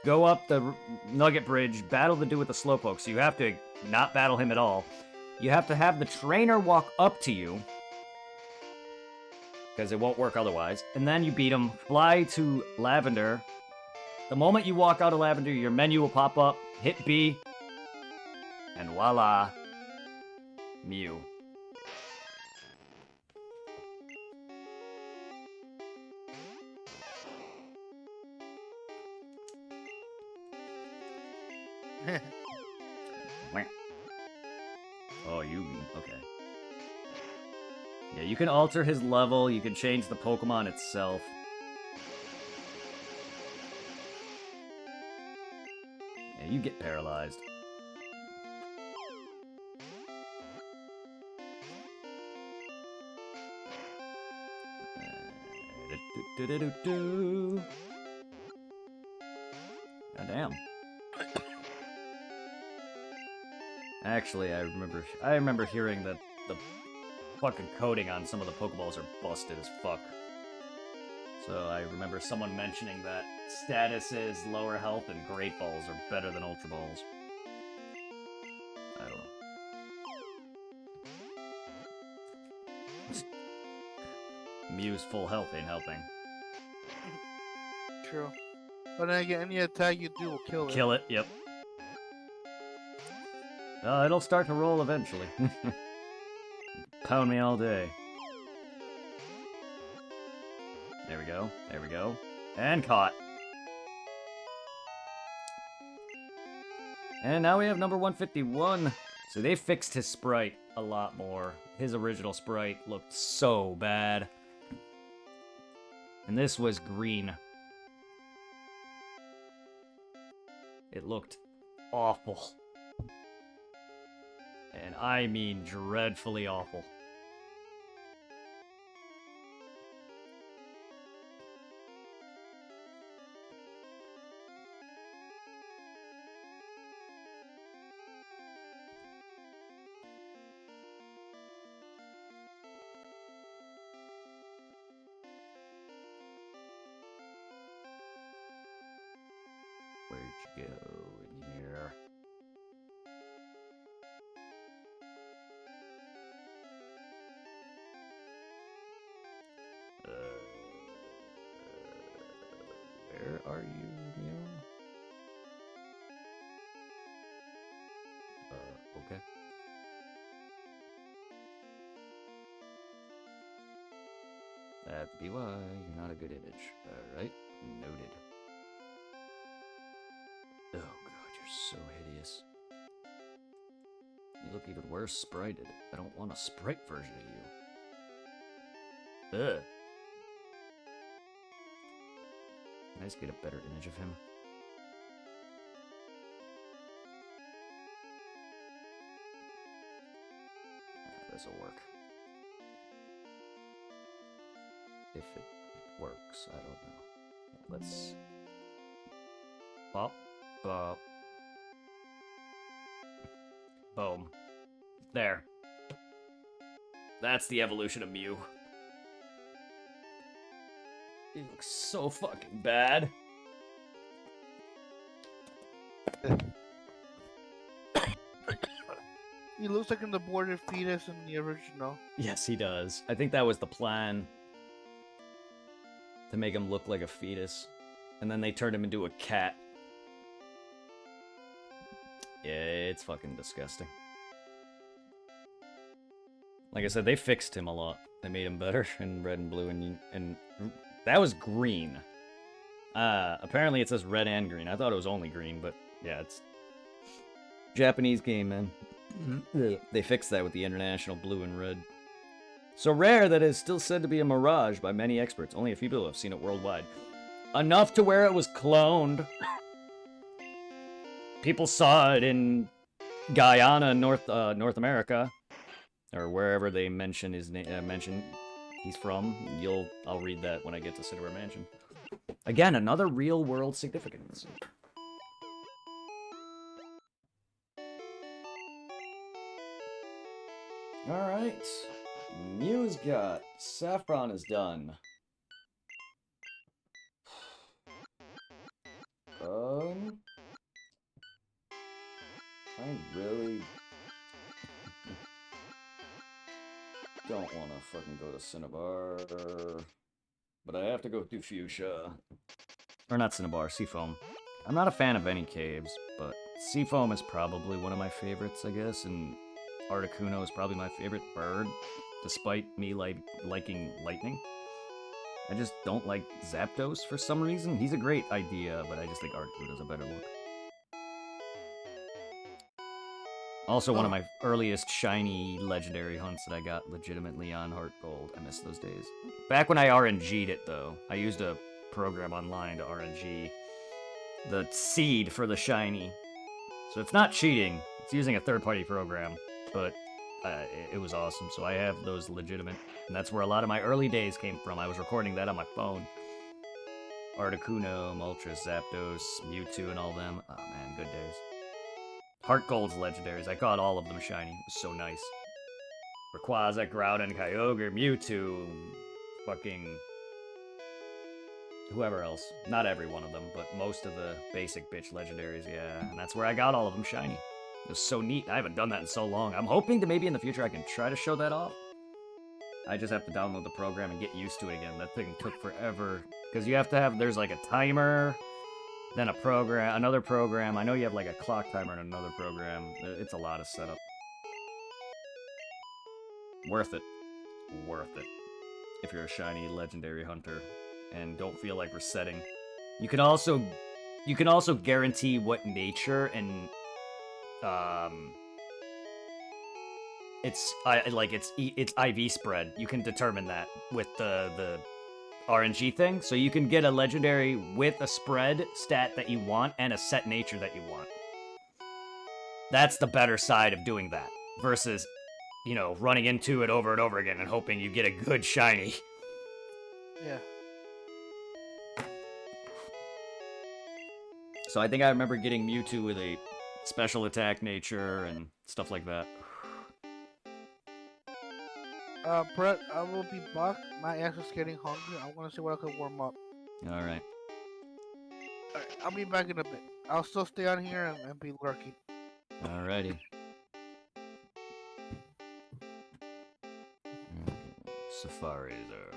go up the Nugget Bridge, battle the dude with the Slowpoke. So you have to not battle him at all. You have to have the trainer walk up to you, because it won't work otherwise. And then you beat him, fly to Lavender. The moment you walk out of Lavender, your menu will pop up, hit B, and voila, Mew. Oh, you... okay. Yeah, you can alter his level, you can change the Pokemon itself. Yeah, you get paralyzed. God damn. Actually, I remember hearing that the fucking coating on some of the Pokeballs are busted as fuck. So I remember someone mentioning that statuses, lower health, and Great Balls are better than Ultra Balls. I don't know. Mew's full health ain't helping. True. But then again, any attack you do will kill it. Kill it, yep. It'll start to roll eventually. Pound me all day. There we go. There we go. And caught. And now we have number 151. So they fixed his sprite a lot more. His original sprite looked so bad. And this was green. It looked awful. And I mean dreadfully awful. Where'd you go in here? Where are you, Mew? Okay. That'd be why you're not a good image. Alright, noted. Oh god, you're so hideous. You look even worse sprited. I don't want a sprite version of you. Ugh. Can I just get a better image of him? This'll work. If it works, I don't know. Let's... Bop, bop. Boom. There. That's the evolution of Mew. He looks so fucking bad. He looks like an aborted fetus in the original. Yes, he does. I think that was the plan. To make him look like a fetus. And then they turned him into a cat. Yeah, it's fucking disgusting. Like I said, they fixed him a lot. They made him better in red and blue, and that was green. Apparently it says red and green. I thought it was only green, but yeah, it's Japanese game, man. They fixed that with the international blue and red. So rare that it is still said to be a mirage by many experts. Only a few people have seen it worldwide. enough to where it was cloned. People saw it in Guyana, North America, or wherever they mention his name. Mention he's from. I'll read that when I get to Cinnabar Mansion. Again, another real world significance. All right, Mew's got Saffron is done. I really don't want to fucking go to Cinnabar, but I have to go through Fuchsia. Or not Cinnabar, Seafoam. I'm not a fan of any caves, but Seafoam is probably one of my favorites, I guess, and Articuno is probably my favorite bird, despite me liking lightning. I just don't like Zapdos for some reason. He's a great idea, but I just think Articuno's a better look. Also, one of my earliest shiny legendary hunts that I got legitimately on Heart Gold. I miss those days. Back when I RNG'd it, though, I used a program online to RNG the seed for the shiny. So it's not cheating. It's using a third-party program, but it was awesome. So I have those legitimate, and that's where a lot of my early days came from. I was recording that on my phone. Articuno, Moltres, Zapdos, Mewtwo, and all them. Oh man, good days. Heart Gold's legendaries. I got all of them shiny. It was so nice. Rayquaza, Groudon, Kyogre, Mewtwo, fucking whoever else. Not every one of them, but most of the basic bitch legendaries, yeah. And that's where I got all of them shiny. It was so neat. I haven't done that in so long. I'm hoping to maybe in the future I can try to show that off. I just have to download the program and get used to it again. That thing took forever. Because you have to have, there's like a timer, then a program, another program. I know you have like a clock timer in another program. It's a lot of setup. Worth it. Worth it. If you're a shiny legendary hunter and don't feel like resetting. You can also guarantee what nature and it's IV spread. You can determine that with the RNG thing. So you can get a legendary with a spread stat that you want and a set nature that you want. That's the better side of doing that versus, you know, running into it over and over again and hoping you get a good shiny. Yeah. So I think I remember getting Mewtwo with a special attack nature and stuff like that. Brett, I will be back. My ass is getting hungry. I want to see what I can warm up. Alright. Alright, I'll be back in a bit. I'll still stay on here and be lurking. Alrighty. Safari Zone.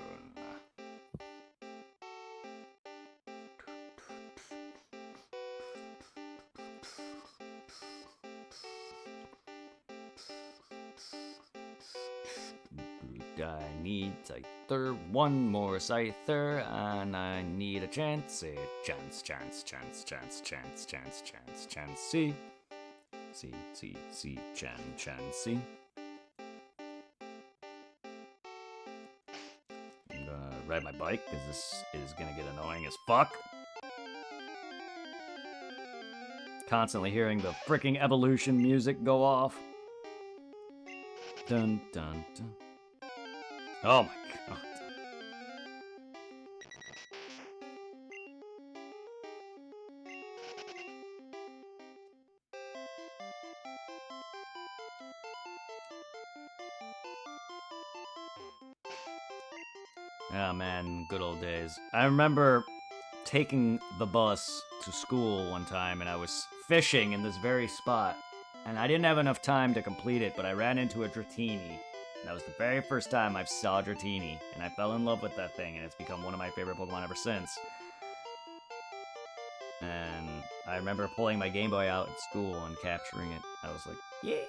I need Scyther, one more Scyther, and I need a chance. Chance, chance, chance, chance, chance, chance, chance, chance, see. See, chance, see. I'm gonna ride my bike, because this is gonna get annoying as fuck. Constantly hearing the freaking evolution music go off. Dun, dun, dun. Oh my god. Oh man, good old days. I remember taking the bus to school one time and I was fishing in this very spot. And I didn't have enough time to complete it, but I ran into a Dratini. That was the very first time I saw Dratini, and I fell in love with that thing, and it's become one of my favorite Pokemon ever since. And I remember pulling my Game Boy out at school and capturing it. I was like, yay!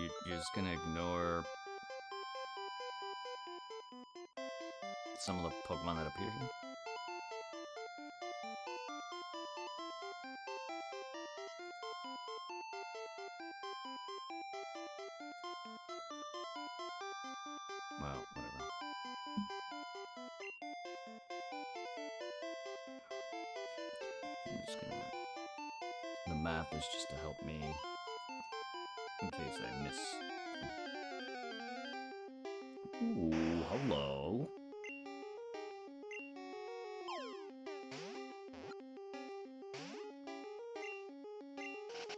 You're just gonna ignore some of the Pokemon that appear here? Well, whatever. I'm just gonna... The map is just to help me in case I miss. Ooh, hello.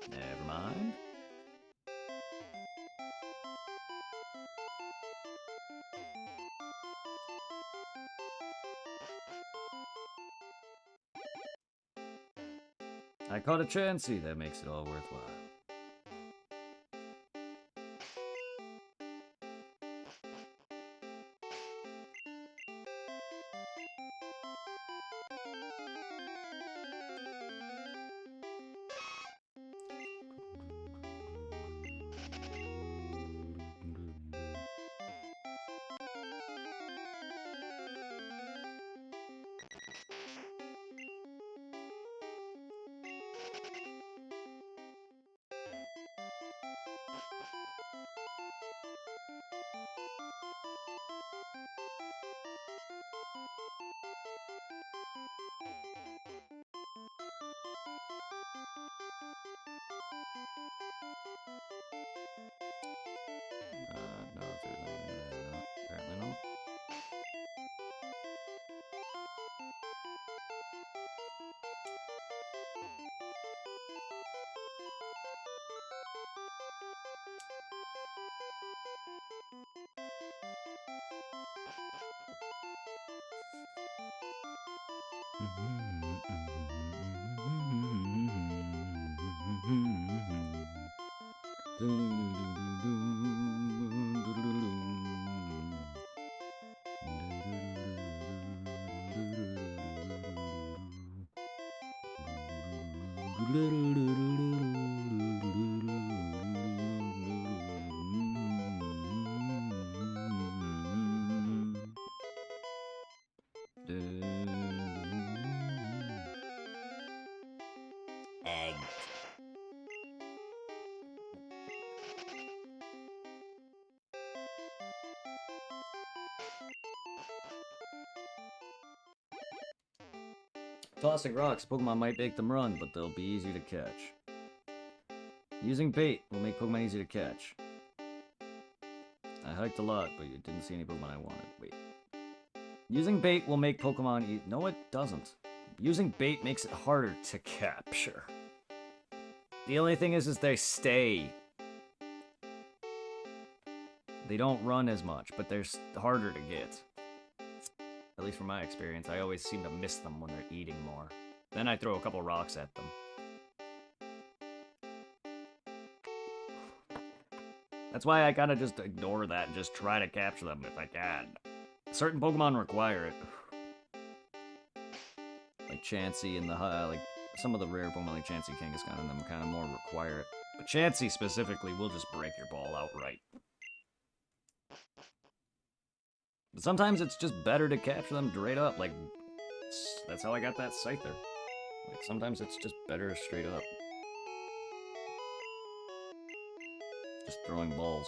Never mind. I caught a Chansey. That makes it all worthwhile. No, if there's anything there, no. Apparently no. Egg. Tossing rocks, Pokemon might make them run, but they'll be easy to catch. Using bait will make Pokemon easy to catch. I hiked a lot, but you didn't see any Pokemon I wanted. Wait. Using bait will make Pokemon No, it doesn't. Using bait makes it harder to capture. The only thing is they stay. They don't run as much, but they're harder to get. At least from my experience, I always seem to miss them when they're eating more. Then I throw a couple rocks at them. That's why I kind of just ignore that and just try to capture them if I can. Certain Pokemon require it. Like Chansey and like some of the rare Pokemon like Chansey, Kangaskhan, and them kind of more require it. But Chansey specifically will just break your ball outright. But sometimes it's just better to capture them straight up. Like, that's how I got that Scyther. Like, sometimes it's just better straight up. Just throwing balls.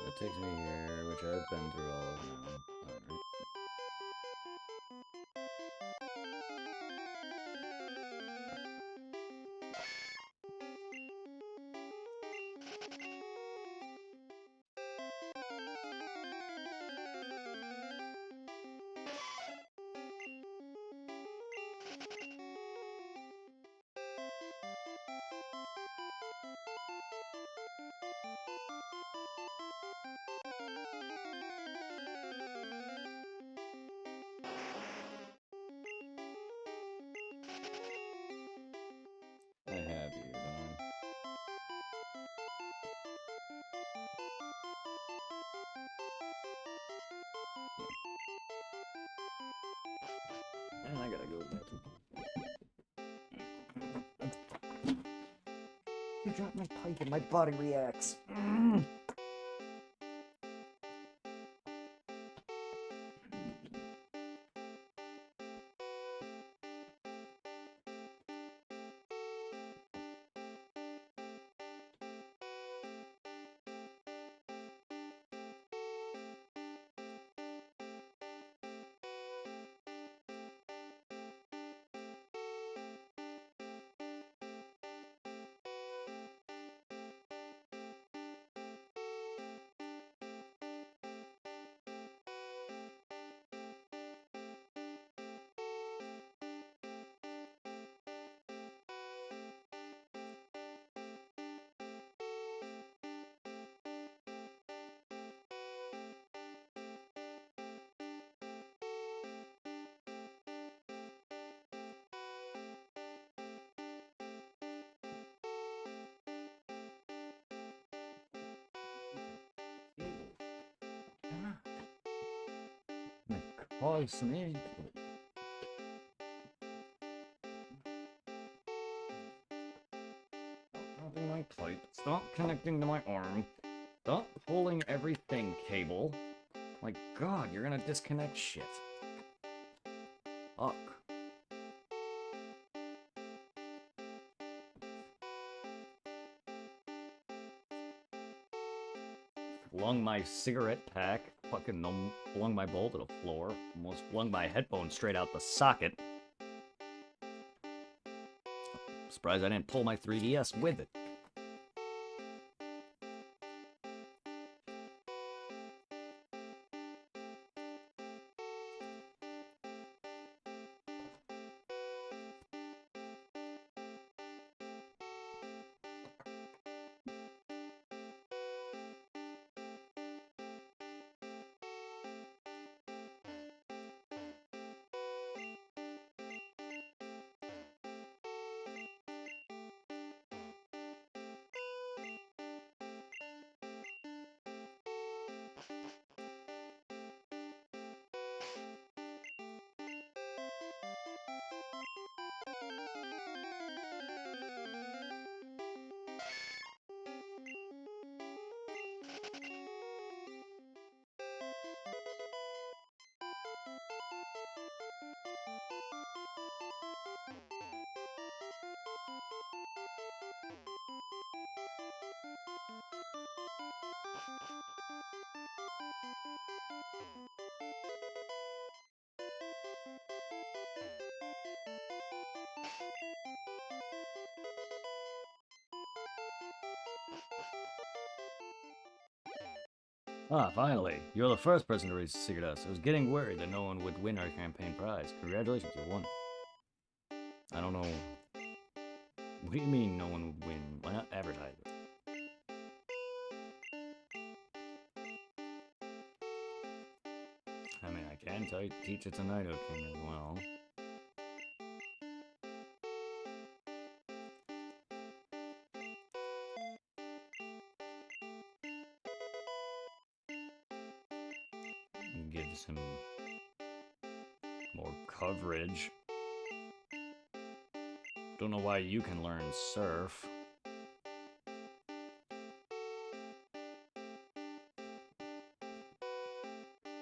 That takes me here, which I've been through all of now. Alright. I have you, don't I? And I gotta go with that too. You dropped my pipe and my body reacts. Cause me. Stop my plate. Stop connecting to my arm. Stop pulling everything, cable. My god, you're gonna disconnect shit. Fuck. Flung my cigarette pack. Fucking flung my bowl to the floor. Almost flung my headphone straight out the socket. Surprised I didn't pull my 3DS with it. Ah, finally. You're the first person to reach Secret Us. I was getting worried that no one would win our campaign prize. Congratulations, you won. I don't know What do you mean no one would win? Why not advertise it? I mean, I can teach it to Nido King as well. Gives him more coverage. Don't know why you can learn surf.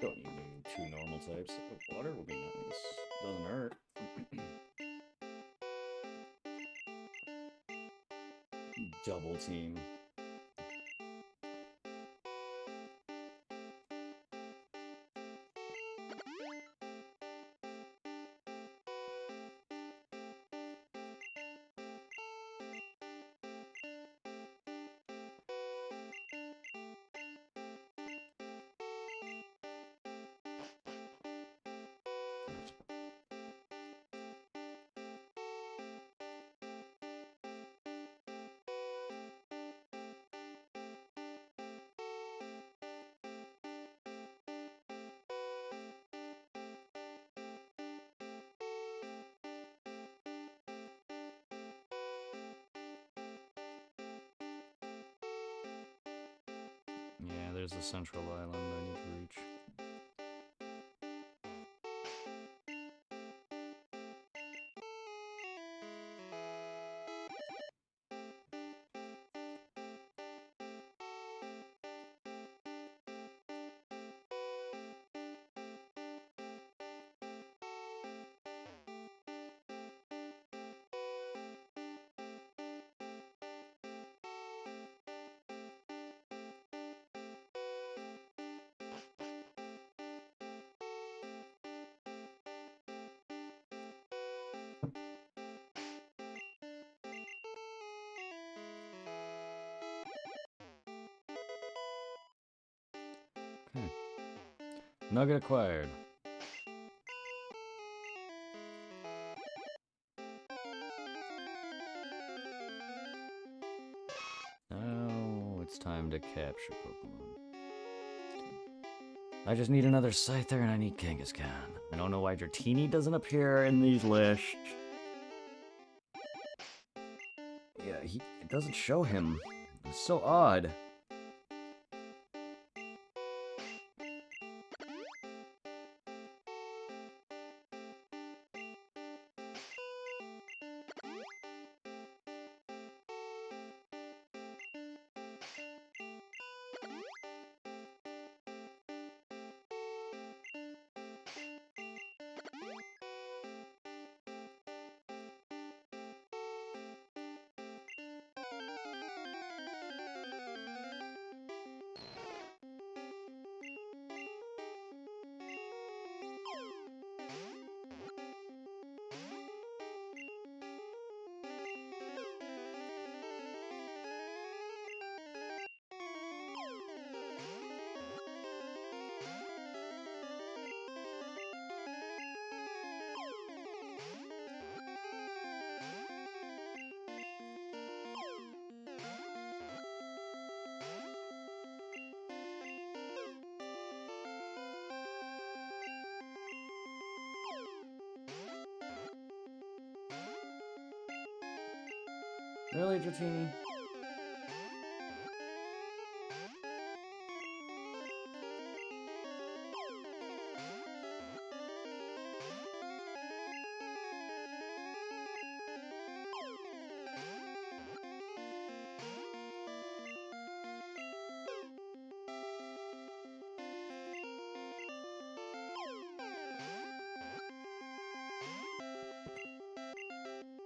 Don't even need 2 normal types. Water will be nice. Doesn't hurt. Double team. Yeah, there's the central island I need to reach. Okay. Nugget acquired. Now it's time to capture Pokemon. I just need another Scyther and I need Kangaskhan. I don't know why Dratini doesn't appear in these lists. Yeah, it doesn't show him. It's so odd. Really, Dratini?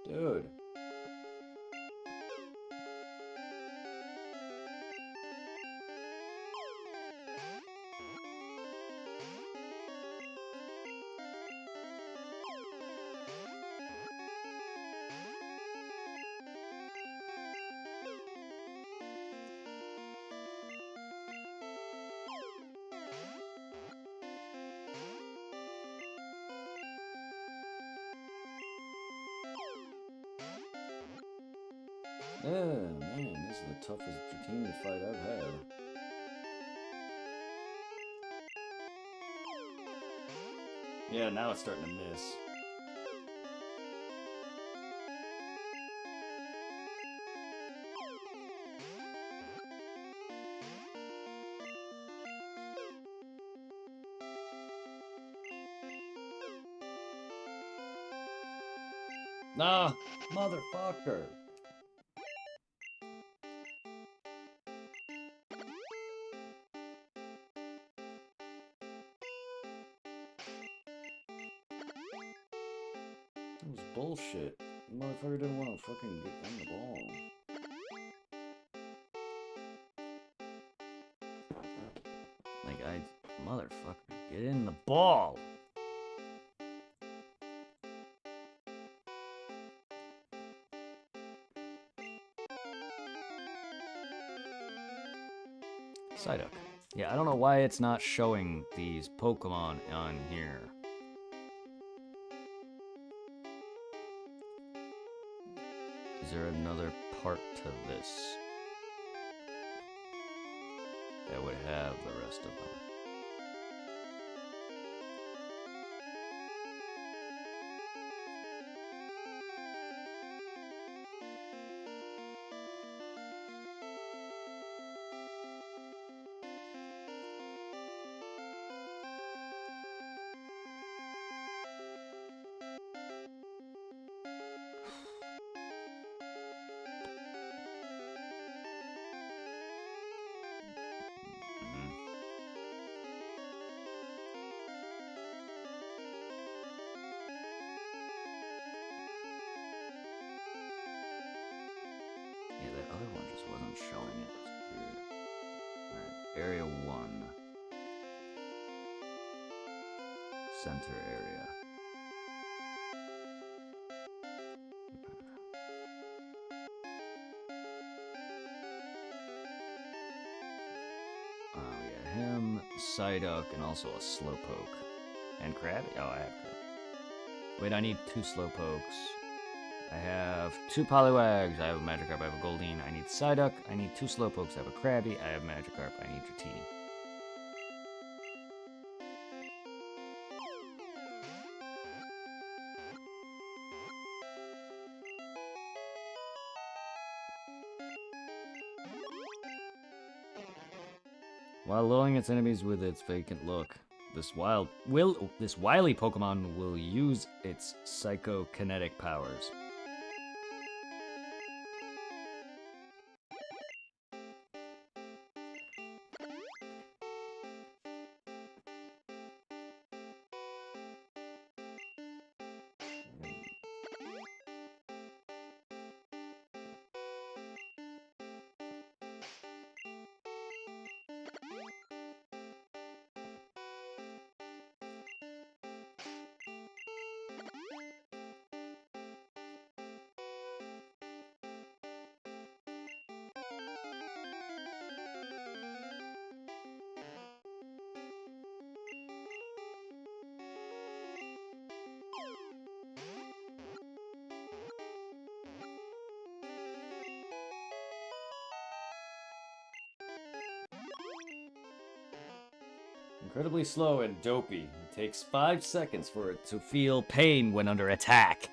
Dude. Oh man, this is the toughest Dratini fight I've had. Yeah, now it's starting to miss. Nah, motherfucker. That was bullshit. The motherfucker didn't want to fucking get on the ball. Like, motherfucker, get in the ball! Psyduck. Yeah, I don't know why it's not showing these Pokemon on here. Is there another part to this that would have the rest of them? Yeah, that other one just wasn't showing it. It's weird. Alright, Area 1. Center area. Oh yeah, him, Psyduck, and also a Slowpoke. And Krabby? Oh, I have Krabby. Wait, I need 2 Slowpokes. I have 2 Poliwags, I have a Magikarp, I have a Goldeen, I need Psyduck, I need 2 Slowpokes, I have a Krabby, I have Magikarp, I need Dratini. While lulling its enemies with its vacant look, this wily Pokemon will use its psychokinetic powers. Incredibly slow and dopey. It takes 5 seconds for it to feel pain when under attack.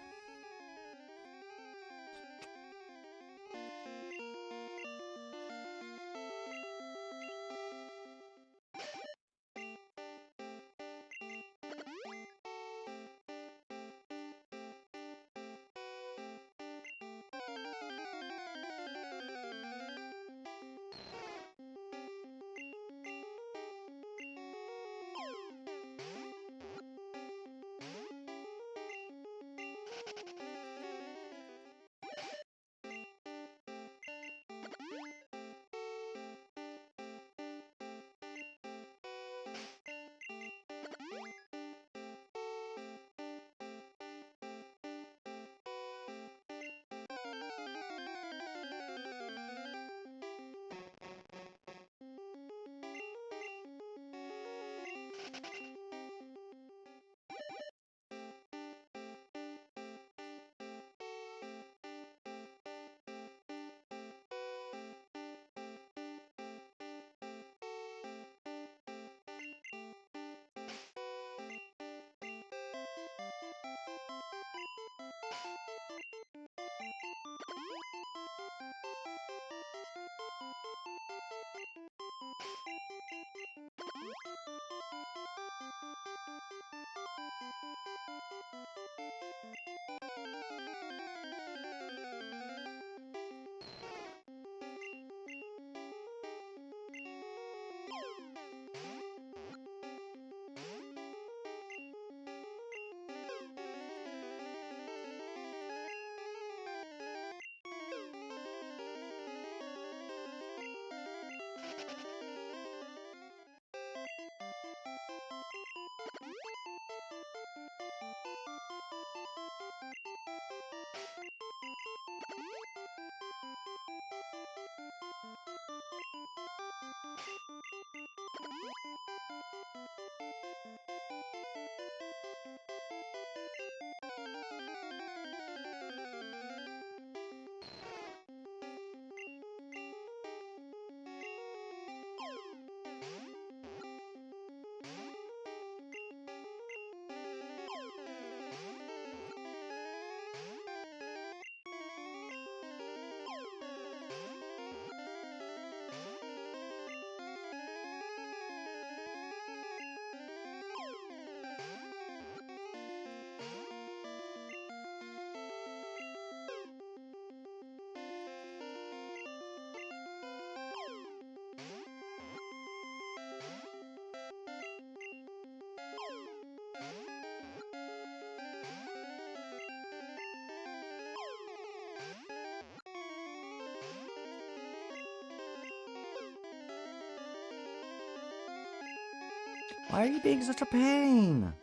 Why are you being such a pain?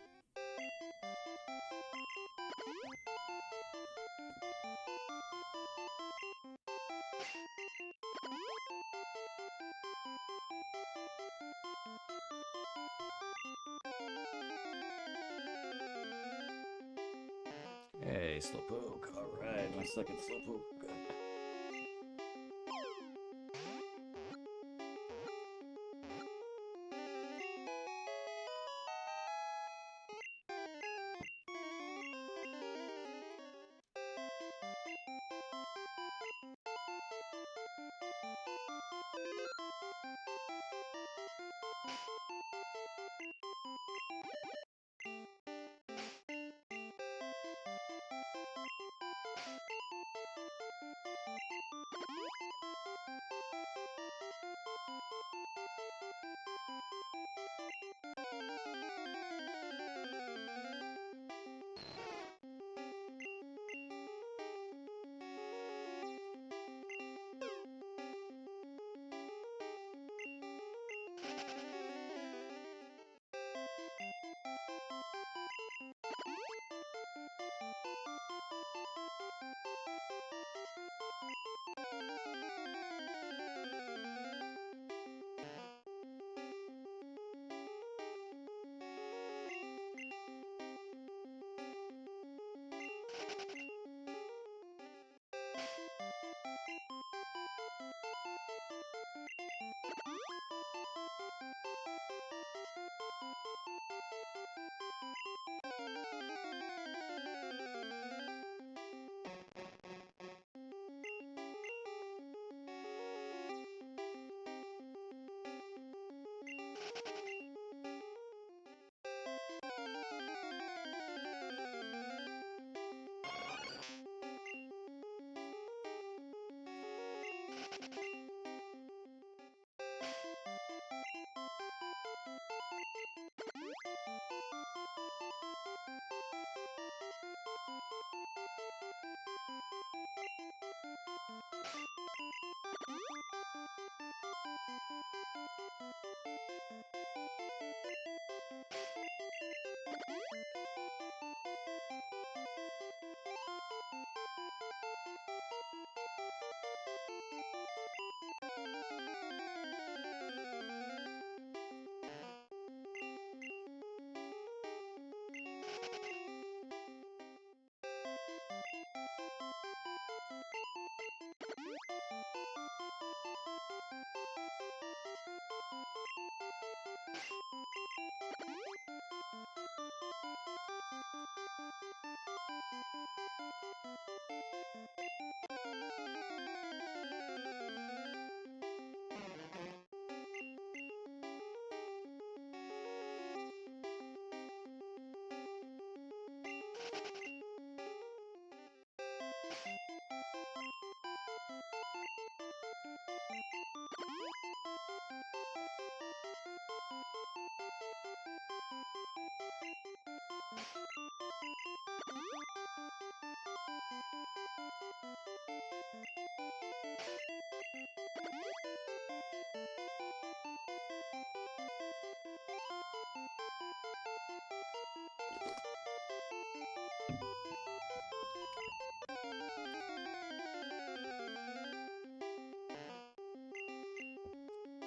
Hey, Slowpoke. Alright, my second Slowpoke. Good.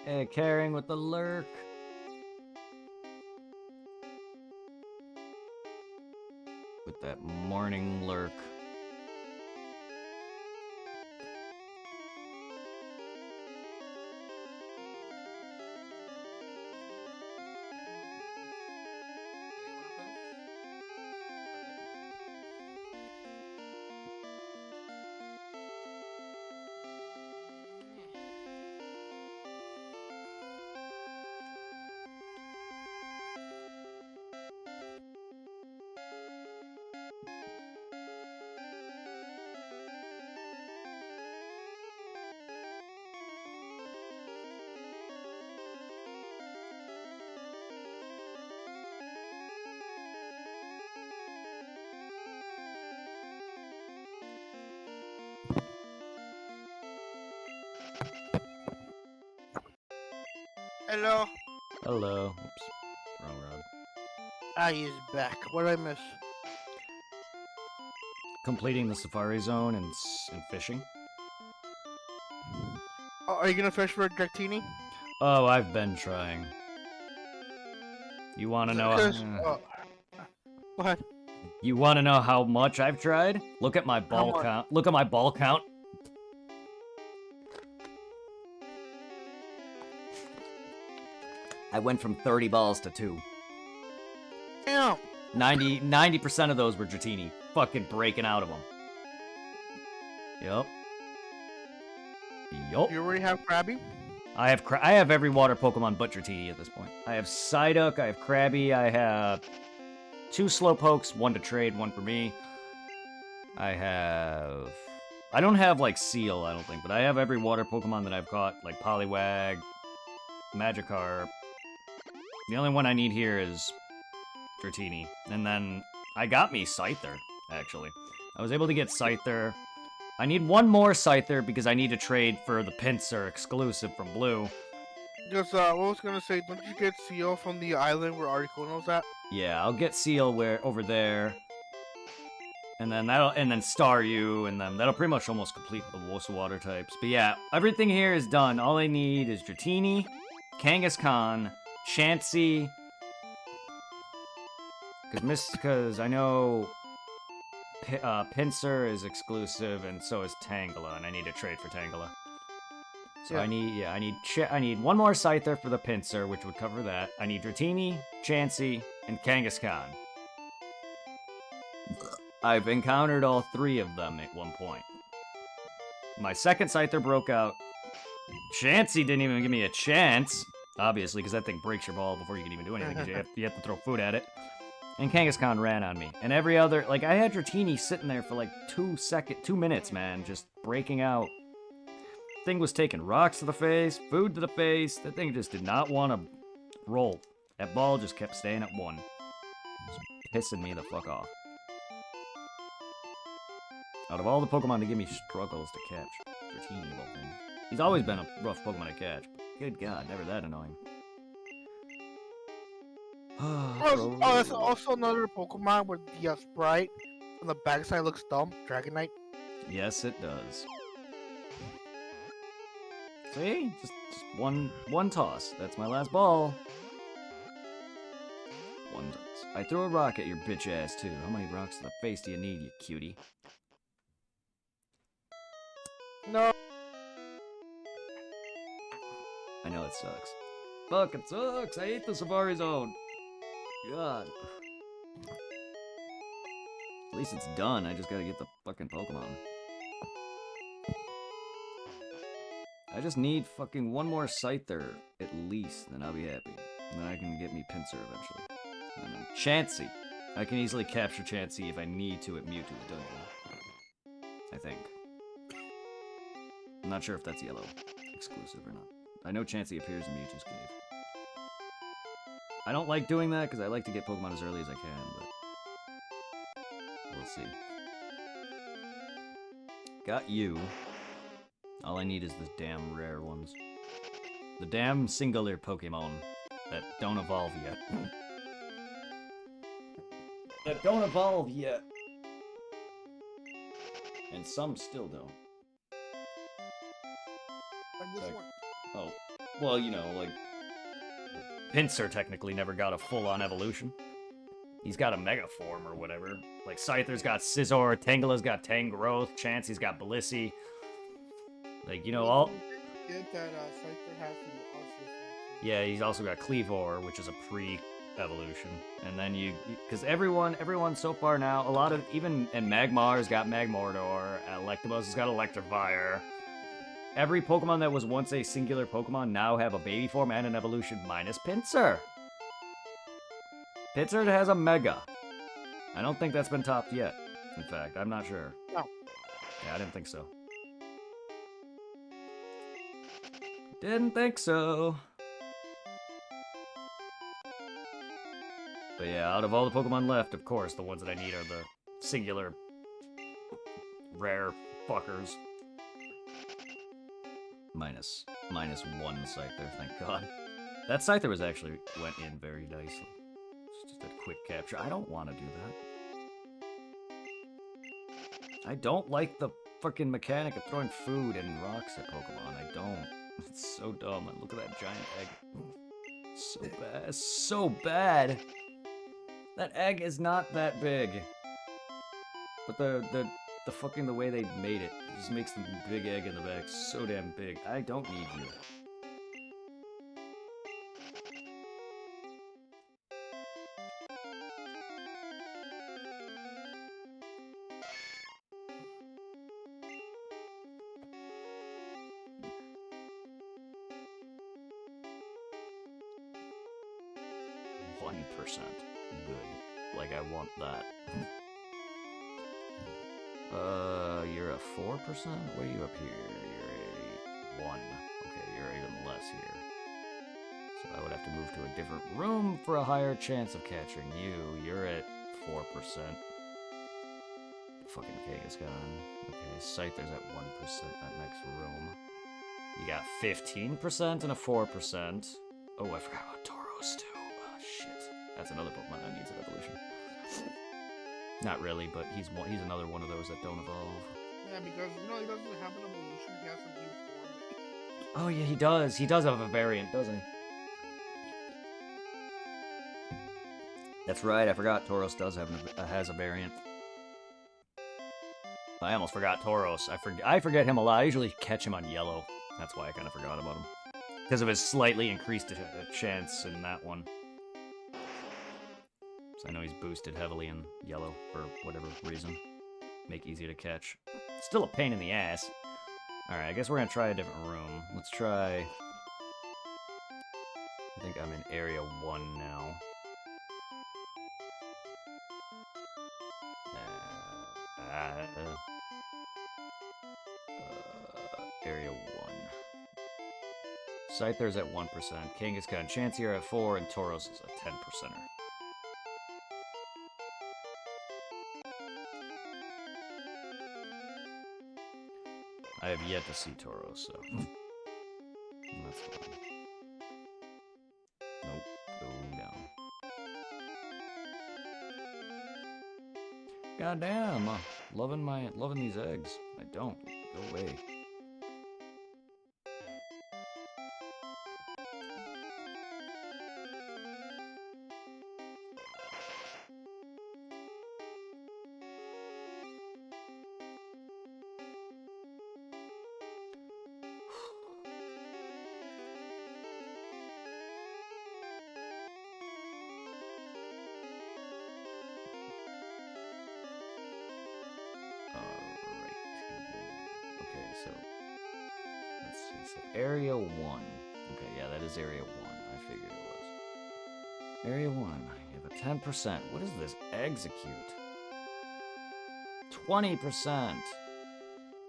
Hey, Caring with the lurk. Get that morning lurk. Hello. Hello. Oops. Wrong rod. Ah, he's back. What did I miss? Completing the safari zone and fishing. Oh, are you gonna fish for a Drectini? Oh, I've been trying. You want to know? What? You want to know how much I've tried? Look at my ball much? count. Look at my ball count. I went from 30 balls to 2. Damn. 90% of those were Dratini. Fucking breaking out of them. Yup. Yup. You already have Krabby? I have every water Pokemon but Dratini at this point. I have Psyduck, I have Krabby, I have 2 Slowpokes, 1 to trade, 1 for me. I don't have, like, Seal, I don't think, but I have every water Pokemon that I've caught, like Poliwag, Magikarp. The only one I need here is Dratini. And then I got me Scyther, actually. I was able to get Scyther. I need one more Scyther because I need to trade for the Pinsir exclusive from Blue. Because, what I was gonna say, don't you get Seal from the island where Articuno's at? Yeah, I'll get Seal over there. And then Staryu, and then that'll pretty much almost complete the most water types. But yeah, everything here is done. All I need is Dratini, Kangaskhan, Chansey. Because I know Pinsir is exclusive, and so is Tangela, and I need to trade for Tangela. So Yeah. I need one more Scyther for the Pinsir, which would cover that. I need Dratini, Chansey, and Kangaskhan. I've encountered all 3 of them at one point. My second Scyther broke out. Chansey didn't even give me a chance, obviously, because that thing breaks your ball before you can even do anything, because you have to throw food at it. And Kangaskhan ran on me. And every other, like, I had Dratini sitting there for like 2 minutes, man, just breaking out. Thing was taking rocks to the face, food to the face. That thing just did not want to roll. That ball just kept staying at 1. Just pissing me the fuck off. Out of all the Pokemon to give me struggles to catch, Dratini of all things. He's always been a rough Pokemon to catch. Good God, never that annoying. That's also another Pokemon where the sprite on the backside looks dumb. Dragonite. Yes, it does. See? Just one toss. That's my last ball. 1 toss. I threw a rock at your bitch ass, too. How many rocks to the face do you need, you cutie? No. I know it sucks. Fuck, it sucks. I hate the Safari Zone. God. At least it's done. I just gotta get the fucking Pokemon. I just need fucking one more Scyther, at least, then I'll be happy. And then I can get me Pinsir eventually. And then Chansey. I can easily capture Chansey if I need to at Mewtwo's dungeon. I think. I'm not sure if that's yellow exclusive or not. I know Chansey appears in Mewtwo's cave. I don't like doing that because I like to get Pokemon as early as I can, but we'll see. Got you. All I need is the damn rare ones. The damn singular Pokemon that don't evolve yet. That don't evolve yet. And some still don't. Like this one. Oh, well, you know, like Pinsir technically never got a full-on evolution. He's got a Mega Form or whatever. Like, Scyther's got Scizor, Tangela's got Tangrowth, Chansey's got Blissey. Like, you know, all... Get that Scyther has the Arceus. Yeah, he's also got Cleavor, which is a pre-evolution. And then because everyone so far now, a lot of, and Magmar's got Magmortar, Electabuzz has got Electivire. Every Pokemon that was once a singular Pokemon now have a baby form and an evolution, minus Pinsir. Pinsir has a Mega. I don't think that's been topped yet. In fact, I'm not sure. No. Yeah, I didn't think so. Didn't think so. But yeah, out of all the Pokemon left, of course, the ones that I need are the singular rare fuckers. Minus one Scyther, thank God. That Scyther went in very nicely. It's just a quick capture. I don't want to do that. I don't like the fucking mechanic of throwing food and rocks at Pokemon. I don't. It's so dumb. And look at that giant egg. So bad. So bad. That egg is not that big. But the fucking the way they made it just makes the big egg in the back so damn big. I don't need you. 1%. Good. Like, I want that. You're a 4%? What are you up here? You're a 1. Okay, you're even less here. So I would have to move to a different room for a higher chance of catching you. You're at 4%. Fucking Kangaskhan. Okay, Scyther's at 1% that next room. You got 15% and a 4%. Oh, I forgot about Tauros too. Oh, shit. That's another Pokemon that needs an evolution. Not really, but he's another one of those that don't evolve. Yeah, because, you know, he doesn't have an evolution. He has a new form. Oh, yeah, he does. He does have a variant, doesn't he? That's right, I forgot Tauros does has a variant. I almost forgot Tauros. I forget him a lot. I usually catch him on yellow. That's why I kind of forgot about him. Because of his slightly increased chance in that one. So I know he's boosted heavily in yellow for whatever reason. Make easier to catch. Still a pain in the ass. Alright, I guess we're gonna try a different room. Let's try... I think I'm in Area 1 now. Area 1. Scyther's at 1%, Kangaskhan and Chansey are at 4, and Tauros is a 10%er. I have yet to see Tauros, so... that's fine. Nope, go down. Goddamn, loving these eggs. I don't. Go away. Area 1. Okay, yeah, that is Area 1. I figured it was. Area 1. You have a 10%. What is this? Execute. 20%.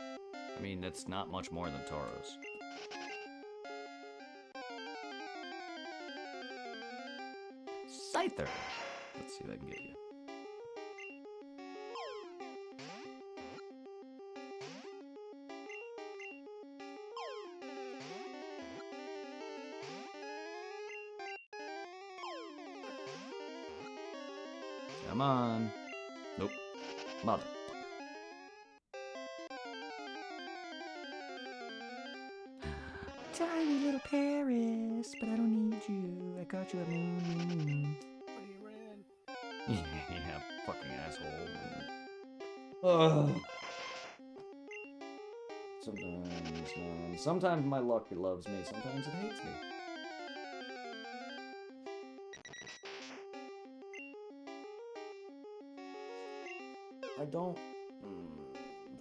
I mean, that's not much more than Tauros. Scyther. Let's see if I can get you. Come on. Nope. Mother. Tiny little Paris, but I don't need you. I got you at Moon. But he ran. asshole. Ugh. Sometimes, man. Sometimes my luck loves me, sometimes it hates me. I don't...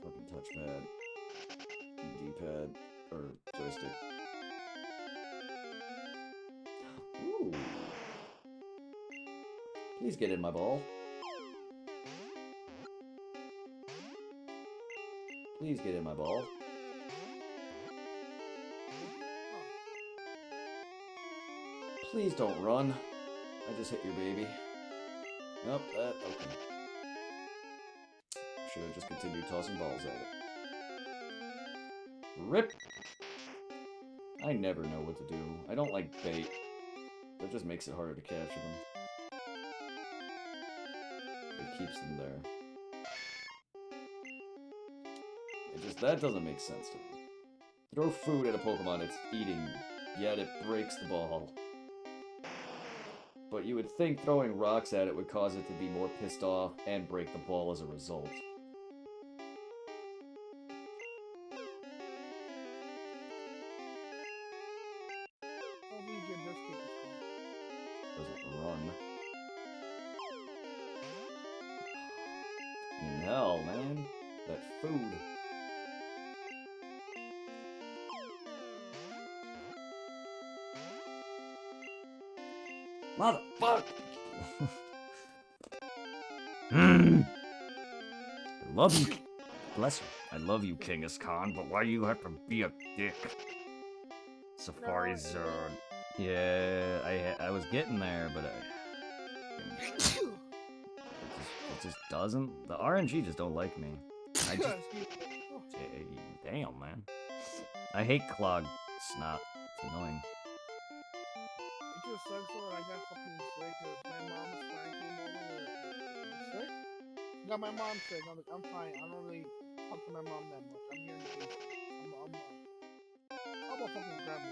fucking touchpad. D-pad. Or joystick. Ooh. Please get in my ball. Please get in my ball. Please don't run. I just hit your baby. Nope, okay. Should have just continued tossing balls at it. RIP! I never know what to do. I don't like bait. That just makes it harder to capture them. It keeps them there. That doesn't make sense to me. Throw food at a Pokemon it's eating, yet it breaks the ball. But you would think throwing rocks at it would cause it to be more pissed off and break the ball as a result. Doesn't run. Hell, man. That food. Motherfucker! I love you. Bless you. I love you, Kangaskhan, but why do you have to be a dick? Safari Zone. Yeah, I was getting there, but it just doesn't. The RNG just don't like me. I just... Damn, man. I hate clog snot. It's annoying. It just sucks when I got fucking sick because my mom was trying to come over with sick. Got my mom sick. I'm like, I'm fine. I don't really talk to my mom that much. I'm here in the basement. I'm a fucking grandma.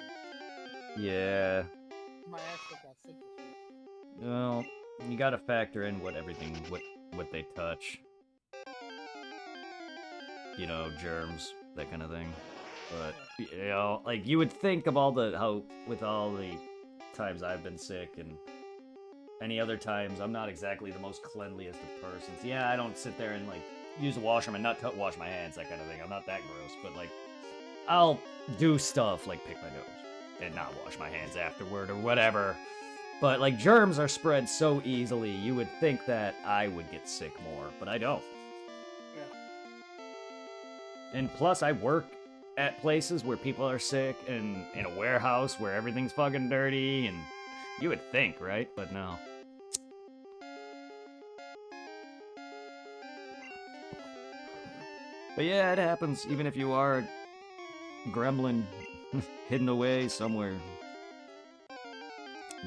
Yeah. My ass got sick this week. Well, you gotta factor in what they touch. You know, germs, that kind of thing. But, you know, like, you would think of all the times I've been sick and any other times I'm not exactly the most cleanliest of persons. Yeah, I don't sit there and, like, use the washroom and not wash my hands, that kind of thing. I'm not that gross, but, like, I'll do stuff like pick my nose and not wash my hands afterward or whatever. But, like, germs are spread so easily, you would think that I would get sick more, but I don't. Yeah. And plus, I work at places where people are sick and in a warehouse where everything's fucking dirty, and you would think, right? But no. But yeah, it happens, even if you are a gremlin hidden away somewhere.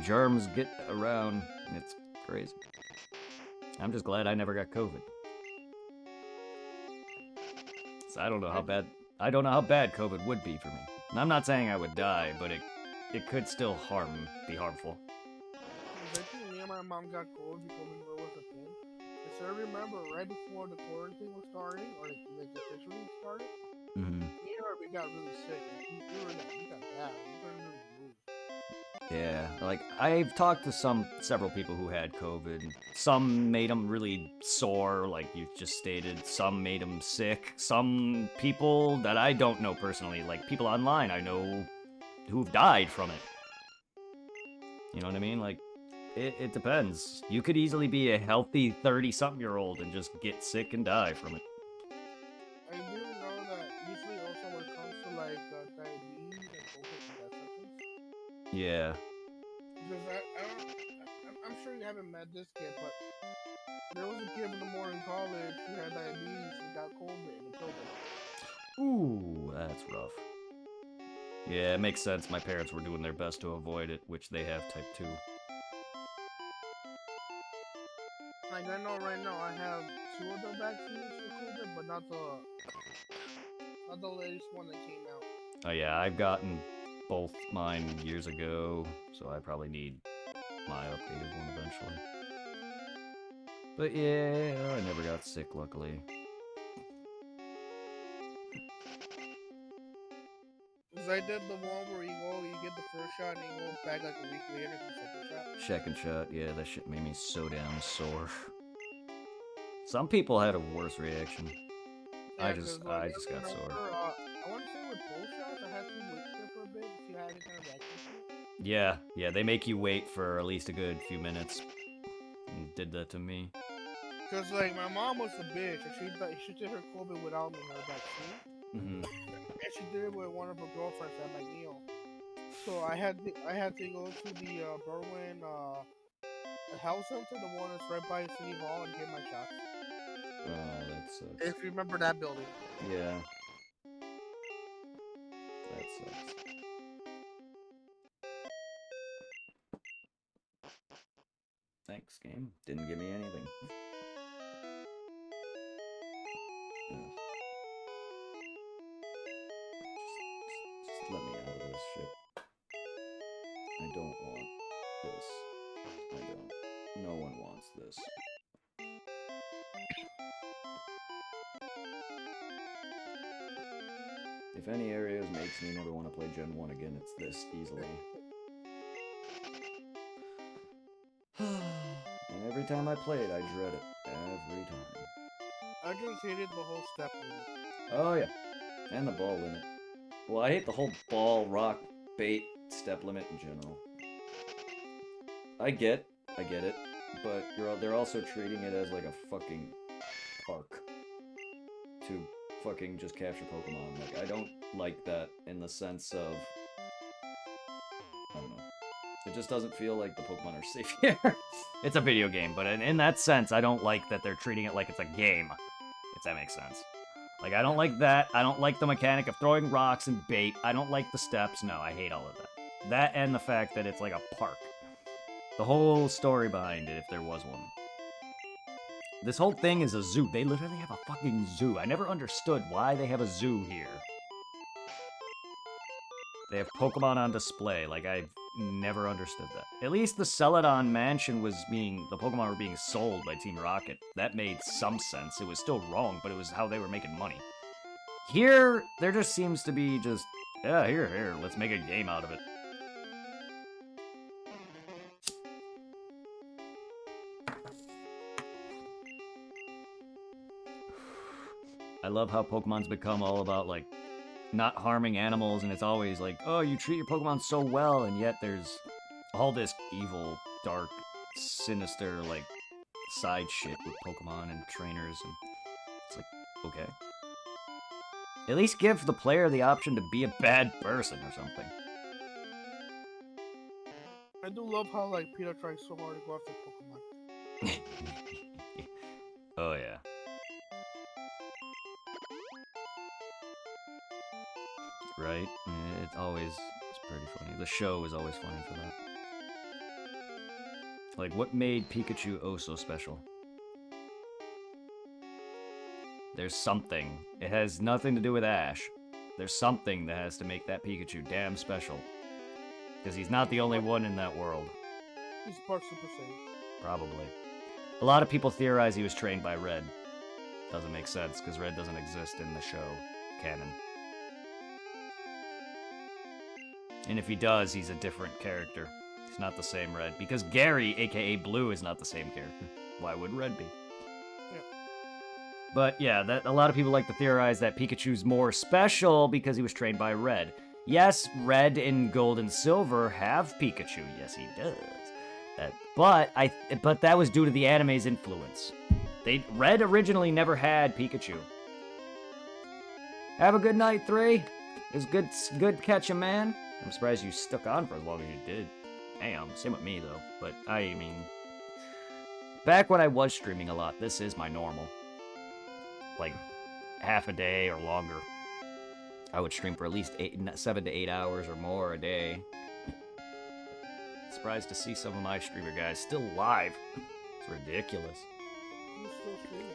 Germs get around, it's crazy. I'm just glad I never got COVID. So I don't know how bad COVID would be for me. And I'm not saying I would die, but it could still be harmful. I think me and my mom got cold. She told me what was the thing. I remember right before the quarantine was starting, or like officially started. Mm-hmm. Me and her, we got really sick. We got bad. We couldn't really move. Yeah, like, I've talked to several people who had COVID. Some made them really sore, like you just stated. Some made them sick. Some people that I don't know personally, like people online I know who've died from it. You know what I mean? Like, it depends. You could easily be a healthy 30-something-year-old and just get sick and die from it. I do know that usually also when it comes to like diabetes and death sentence. Yeah. Because I'm sure you haven't met this kid, but there was a kid in the morning college who had diabetes and got COVID and it killed him. Ooh, that's rough. Yeah, it makes sense. My parents were doing their best to avoid it, which they have type 2. Like, I know right now I have 2 of the vaccines for COVID, but not the latest one that came out. Oh yeah, I've gotten both mine years ago, so I probably need my updated one eventually. But yeah, I never got sick, luckily. Cause I did the one where you get the first shot and you go back like a week later for the second shot. Second shot, yeah, that shit made me so damn sore. Some people had a worse reaction. Yeah, I just got sore. I want to say with both shots, I had to wait there for a bit to see how any kind of reaction. Yeah, they make you wait for at least a good few minutes. And did that to me. Cause like my mom was a bitch, and she did her COVID without me, her vaccine, Mm-hmm. and she did it with one of her girlfriends at McNeil. So I had to go to the Berwyn health center, the one that's right by City Hall, and get my shots. Oh, that sucks. If you remember that building. Yeah. That sucks. Thanks, game. Didn't give me anything. Ugh. Just let me out of this shit. I don't want this. I don't. No one wants this. If any areas makes me never want to play Gen 1 again, it's this, easily. And every time I play it, I dread it. Every time. I just hated the whole step limit. Oh yeah. And the ball limit. Well, I hate the whole ball, rock, bait, step limit in general. I get it, but they're also treating it as like a fucking park to fucking just capture Pokemon. Like, I don't like that in the sense of, I don't know. It just doesn't feel like the Pokemon are safe here. It's a video game, but in that sense, I don't like that they're treating it like it's a game, if that makes sense. Like, I don't like that. I don't like the mechanic of throwing rocks and bait. I don't like the steps. No, I hate all of that. That and the fact that it's like a park. The whole story behind it, if there was one. This whole thing is a zoo. They literally have a fucking zoo. I never understood why they have a zoo here. They have Pokemon on display. Like, I've never understood that. At least the Celadon Mansion the Pokemon were being sold by Team Rocket. That made some sense. It was still wrong, but it was how they were making money. Here, there just seems to be just, yeah, here, let's make a game out of it. I love how Pokemon's become all about, like, not harming animals, and it's always like, oh, you treat your Pokemon so well, and yet there's all this evil, dark, sinister, like, side shit with Pokemon and trainers, and it's like, okay. At least give the player the option to be a bad person or something. I do love how, like, Peter tries so hard to go after Pokemon. Oh, yeah. Right? It's pretty funny. The show is always funny for that. Like, what made Pikachu oh so special? There's something. It has nothing to do with Ash. There's something that has to make that Pikachu damn special. Because he's not the only one in that world. He's part Super Saiyan. Probably. A lot of people theorize he was trained by Red. Doesn't make sense, because Red doesn't exist in the show canon. And if he does, he's a different character. He's not the same Red. Because Gary, aka Blue, is not the same character. Why would Red be? Yeah. But yeah, a lot of people like to theorize that Pikachu's more special because he was trained by Red. Yes, Red and Gold and Silver have Pikachu. Yes, he does. But that was due to the anime's influence. Red originally never had Pikachu. Have a good night, 3. It's good catching, man. I'm surprised you stuck on for as long as you did. Damn, same with me, though. But, I mean... Back when I was streaming a lot, this is my normal. Like, half a day or longer. I would stream for at least 7 to 8 hours or more a day. Surprised to see some of my streamer guys still live. It's ridiculous. Who's still streaming?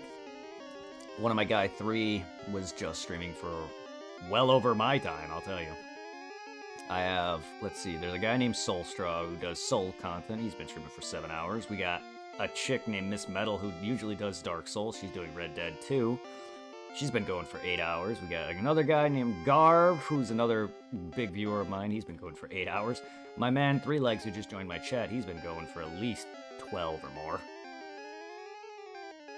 One of my guy 3 was just streaming for well over my time, I'll tell you. I have, let's see, there's a guy named Soulstraw who does Soul content. He's been streaming for 7 hours. We got a chick named Miss Metal who usually does Dark Souls. She's doing Red Dead 2. She's been going for 8 hours. We got another guy named Garv, who's another big viewer of mine. He's been going for 8 hours. My man Three Legs, who just joined my chat, he's been going for at least 12 or more.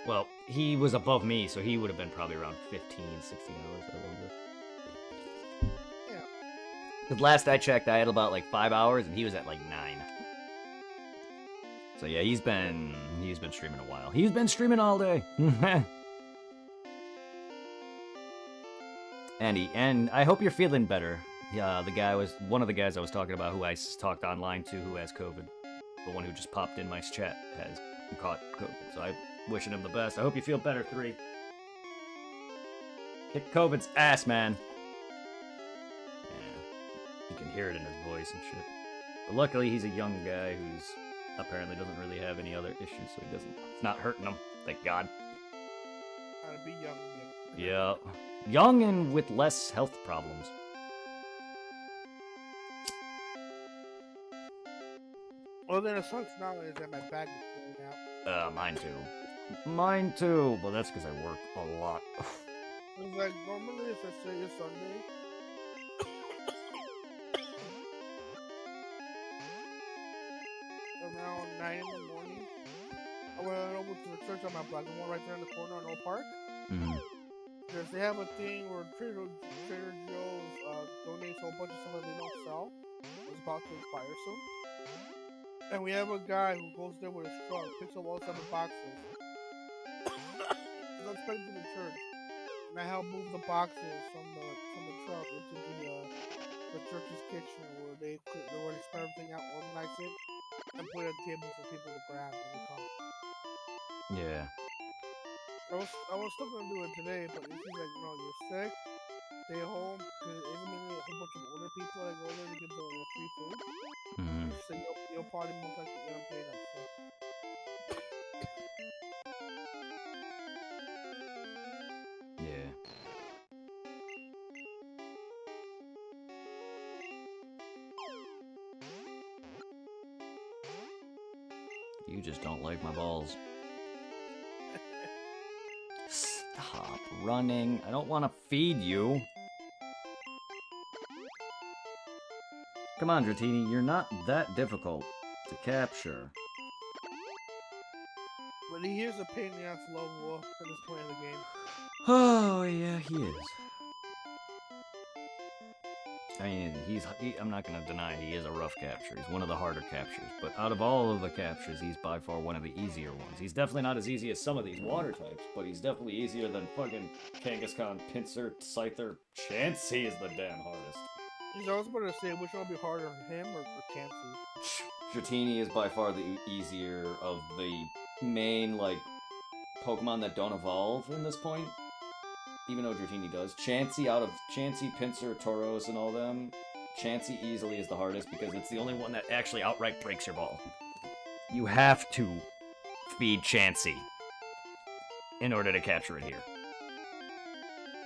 Well, he was above me, so he would have been probably around 15, 16 hours or longer. Yeah. Because last I checked, I had about like 5 hours, and he was at like 9. So yeah, he's been streaming a while. He's been streaming all day. And I hope you're feeling better. Yeah, one of the guys I was talking about who I talked online to who has COVID. The one who just popped in my chat has caught COVID. So I'm wishing him the best. I hope you feel better, 3. Kick COVID's ass, man. Yeah, you can hear it in his voice and shit. But luckily, he's a young guy who's apparently doesn't really have any other issues, so it's not hurting him. Thank God. Gotta be young again. Yeah. Young and with less health problems. Well, then it sucks now is that my back is going out. Mine too. Mine too. Well, that's because I work a lot. It's like, normally if I say it's Sunday, around 9 in the morning, I went over to the church on my block, the one right there in the corner on Oak Park. Mm-hmm. Because they have a thing where Trader Joe's donates a whole bunch of stuff that they don't sell. It's about to expire soon. And we have a guy who goes there with his truck, picks up all 7 boxes. He's expecting to the church. And I help move the boxes from the truck into the church's kitchen where they spread everything out, organize it, and put it at the table for people to grab when they come. Yeah. I was still gonna do it today, but it seems like, you're sick, stay home, because it's mainly a whole bunch of older people that go there to get the free food. Mm-hmm. So you'll probably most likely end up paying up sick. Yeah. You just don't like my balls. Stop running. I don't want to feed you. Come on, Dratini. You're not that difficult to capture. But he hears a pain in the ass love wolf at this point in the game. Oh, yeah, he is. I mean, I'm not going to deny he is a rough capture. He's one of the harder captures. But out of all of the captures, he's by far one of the easier ones. He's definitely not as easy as some of these water types, but he's definitely easier than fucking Kangaskhan, Pinsir, Scyther. Chansey is the damn hardest. He's always about to say which one will be harder, him or Chansey. Dratini is by far the easier of the main, like, Pokemon that don't evolve in this point. Even though Dratini does. Chansey, Pinsir, Tauros, and all them, Chansey easily is the hardest because it's the only one that actually outright breaks your ball. You have to feed Chansey in order to capture it here.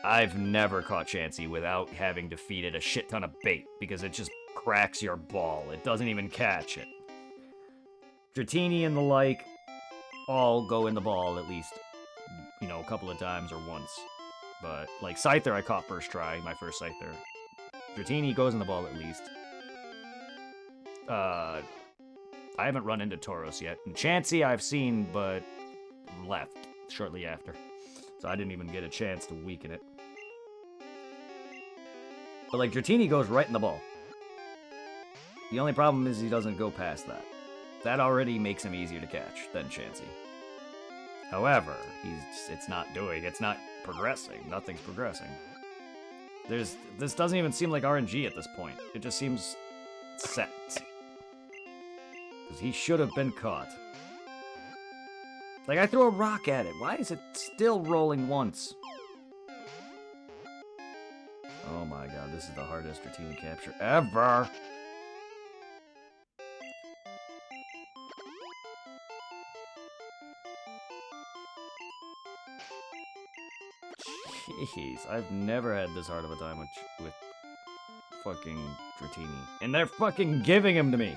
I've never caught Chansey without having to feed it a shit ton of bait because it just cracks your ball. It doesn't even catch it. Dratini and the like all go in the ball at least, a couple of times or once. But, like, Scyther I caught first try, my first Scyther. Dratini goes in the ball at least. I haven't run into Tauros yet. And Chansey I've seen, but left shortly after. So I didn't even get a chance to weaken it. But, like, Dratini goes right in the ball. The only problem is he doesn't go past that. That already makes him easier to catch than Chansey. However, it's not progressing. Nothing's progressing. This doesn't even seem like RNG at this point. It just seems set. Because he should have been caught. Like, I threw a rock at it. Why is it still rolling once? Oh my god, this is the hardest Dratini capture ever! Jeez, I've never had this hard of a time with fucking Dratini. And they're fucking giving him to me!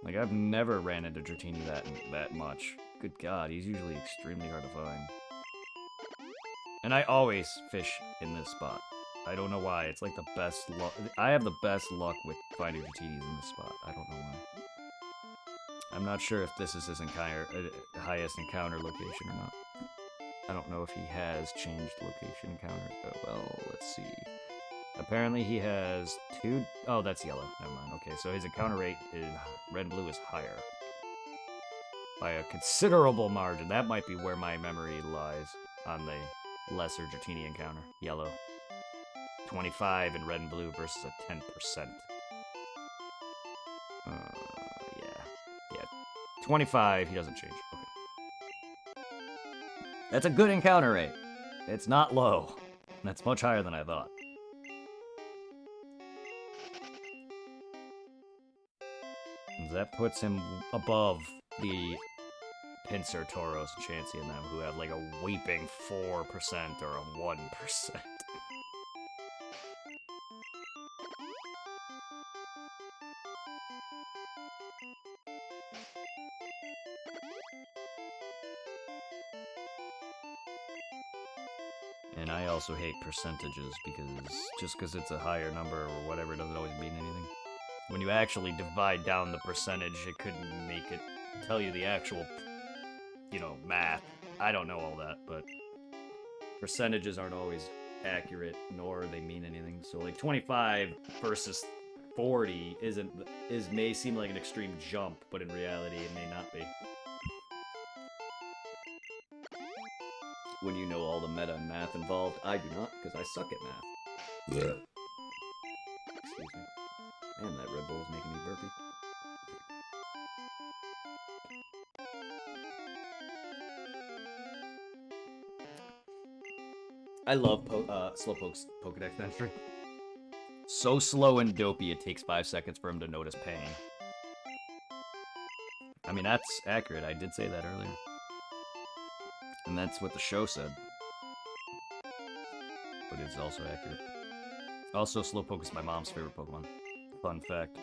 Like, I've never ran into Dratini that much. Good God, he's usually extremely hard to find. And I always fish in this spot. I don't know why. It's like the best luck. I have the best luck with finding Dratinis in this spot. I don't know why. I'm not sure if this is his highest encounter location or not. I don't know if he has changed location encounters. Oh, well, let's see. Apparently he has 2... Oh, that's yellow. Never mind. Okay, so his encounter rate in red and blue is higher. By a considerable margin. That might be where my memory lies on the lesser Dratini encounter. Yellow. 25 in red and blue versus a 10%. Yeah. 25, he doesn't change. Okay. That's a good encounter rate. It's not low. That's much higher than I thought. And that puts him above the Pinsir, Tauros, and Chansey and them, who have like a weeping 4% or a 1%. And I also hate percentages, because just because it's a higher number or whatever doesn't always mean anything. When you actually divide down the percentage, it couldn't make it tell you the actual, math. I don't know all that, but percentages aren't always accurate, nor they mean anything. So like 25 versus 40 may seem like an extreme jump, but in reality it may not be. When you know all the meta and math involved. I do not, because I suck at math. Yeah. Excuse me. Man, that Red Bull is making me burpy. I love Slowpoke's Pokedex entry. So slow and dopey it takes 5 seconds for him to notice pain. I mean, that's accurate. I did say that earlier. And that's what the show said. But it's also accurate. Also, Slowpoke is my mom's favorite Pokemon. Fun fact.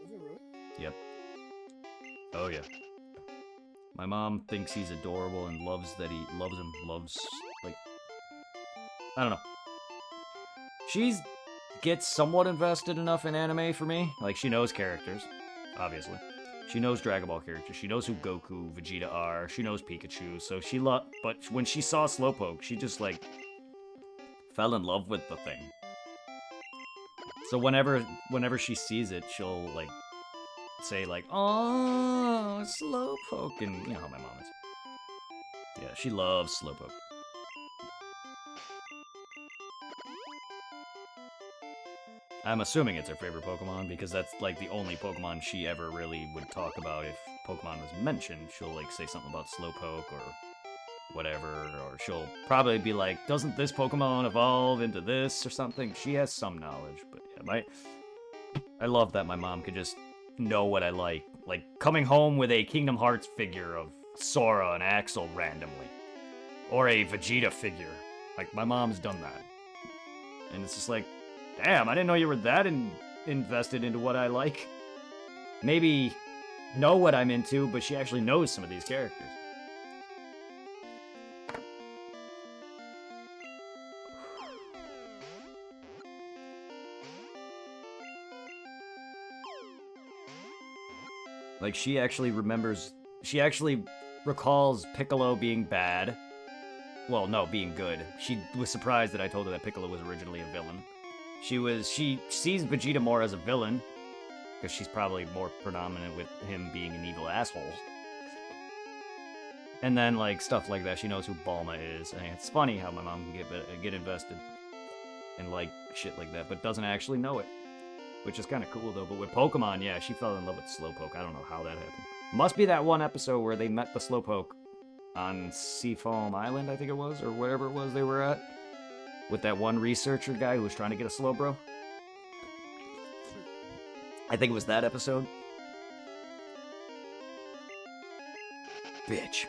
Is it really? Yep. Oh, yeah. My mom thinks he's adorable and loves that he loves him. Like... I don't know. She gets somewhat invested enough in anime for me. Like, she knows characters, obviously. She knows Dragon Ball characters. She knows who Goku, Vegeta are. She knows Pikachu. So she but when she saw Slowpoke, she just, like, fell in love with the thing. So whenever she sees it, she'll, like, say, like, "Oh, Slowpoke," and you know how my mom is. Yeah, she loves Slowpoke. I'm assuming it's her favorite Pokemon, because that's, like, the only Pokemon she ever really would talk about. If Pokemon was mentioned, she'll, like, say something about Slowpoke or whatever, or she'll probably be like, doesn't this Pokemon evolve into this or something? She has some knowledge, but yeah, I love that my mom could just know what I like. Like, coming home with a Kingdom Hearts figure of Sora and Axel randomly. Or a Vegeta figure. Like, my mom's done that. And it's just like, damn, I didn't know you were that invested into what I like. Maybe know what I'm into, but she actually knows some of these characters. Like, she actually recalls Piccolo being bad. Well, no, being good. She was surprised that I told her that Piccolo was originally a villain. She sees Vegeta more as a villain, because she's probably more predominant with him being an evil asshole. And then, like, stuff like that. She knows who Bulma is. And it's funny how my mom can get invested in, like, shit like that, but doesn't actually know it. Which is kind of cool, though. But with Pokemon, yeah, she fell in love with Slowpoke. I don't know how that happened. Must be that one episode where they met the Slowpoke on Seafoam Island, I think it was, or whatever it was they were at. With that one researcher guy who was trying to get a Slowbro. I think it was that episode. Bitch.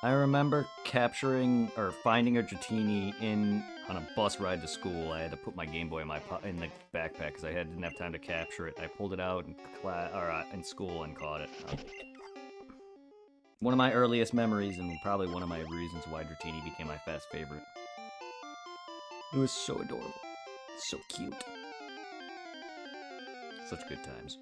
I remember capturing or finding a Dratini on a bus ride to school. I had to put my Game Boy in in the backpack because didn't have time to capture it. I pulled it out in school and caught it. One of my earliest memories and probably one of my reasons why Dratini became my fast favorite. It was so adorable, so cute. Such good times.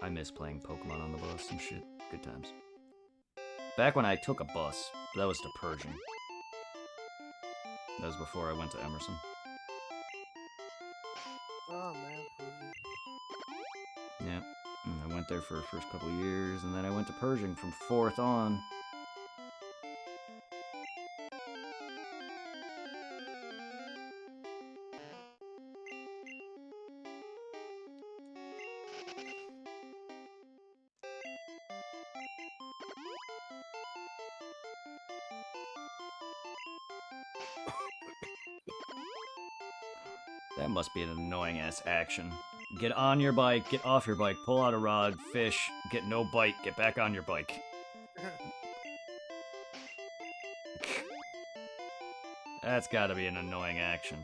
I miss playing Pokemon on the bus and shit. Good times. Back when I took a bus, that was to Pershing. That was before I went to Emerson. Oh man. Yeah. And I went there for the first couple of years, and then I went to Pershing from 4th on. That must be an annoying ass action. Get on your bike, get off your bike, pull out a rod, fish, get no bite, get back on your bike. That's gotta be an annoying action.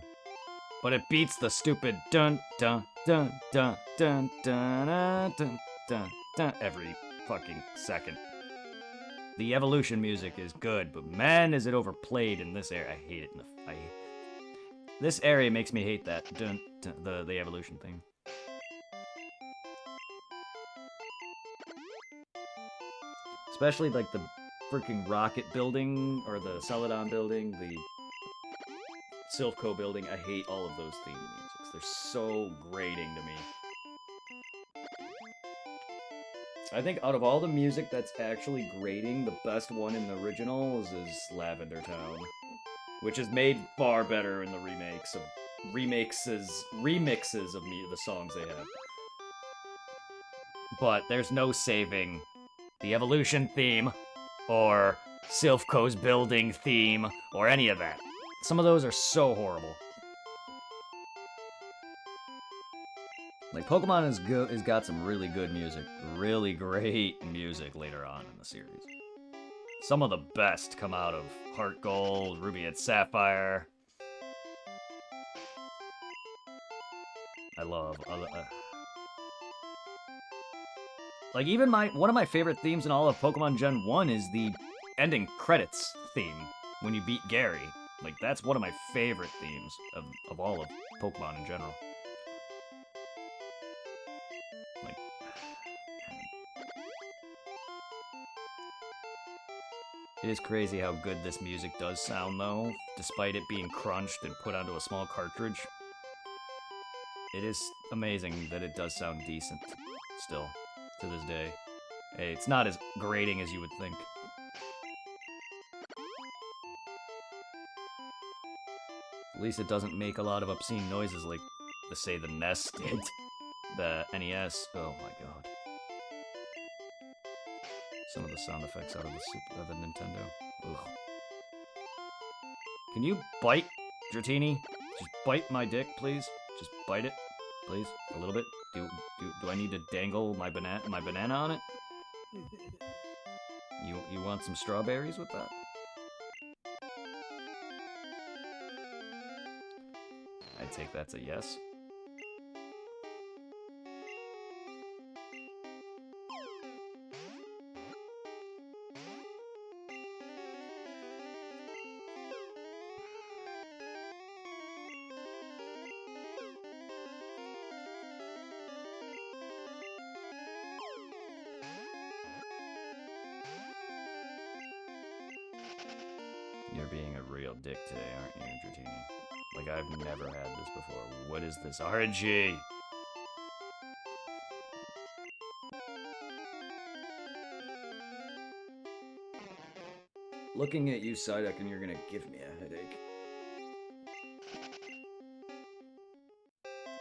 But it beats the stupid dun dun dun dun dun dun dun dun dun dun every fucking second. The evolution music is good, but man, is it overplayed in this area. I hate it. This area makes me hate that dun, dun, the evolution thing. Especially like the freaking rocket building or the Celadon building, the Silphco building. I hate all of those theme musics. They're so grating to me. I think out of all the music that's actually grating, the best one in the originals is Lavender Town, which is made far better in the remixes of the songs they have. But there's no saving the evolution theme or Silphco's building theme or any of that. Some of those are so horrible. Like, Pokemon has got some really good music, really great music later on in the series. Some of the best come out of Heart Gold, Ruby and Sapphire. I love like, even one of my favorite themes in all of Pokemon Gen 1 is the ending credits theme when you beat Gary. Like, that's one of my favorite themes of all of Pokemon in general. Like, it is crazy how good this music does sound, though, despite it being crunched and put onto a small cartridge. It is amazing that it does sound decent, still, to this day. Hey, it's not as grating as you would think. At least it doesn't make a lot of obscene noises like, say, the NES did. The NES, oh my god. Some of the sound effects out of the Nintendo. Ugh. Can you bite, Dratini? Just bite my dick, please. Just bite it, please, a little bit. Do I need to dangle my banana on it? You want some strawberries with that? I take that's a yes. You're being a real dick today, aren't you, Dratini? Like, I've never had this before. What is this? RNG! Looking at you, Psyduck, and you're gonna give me a headache.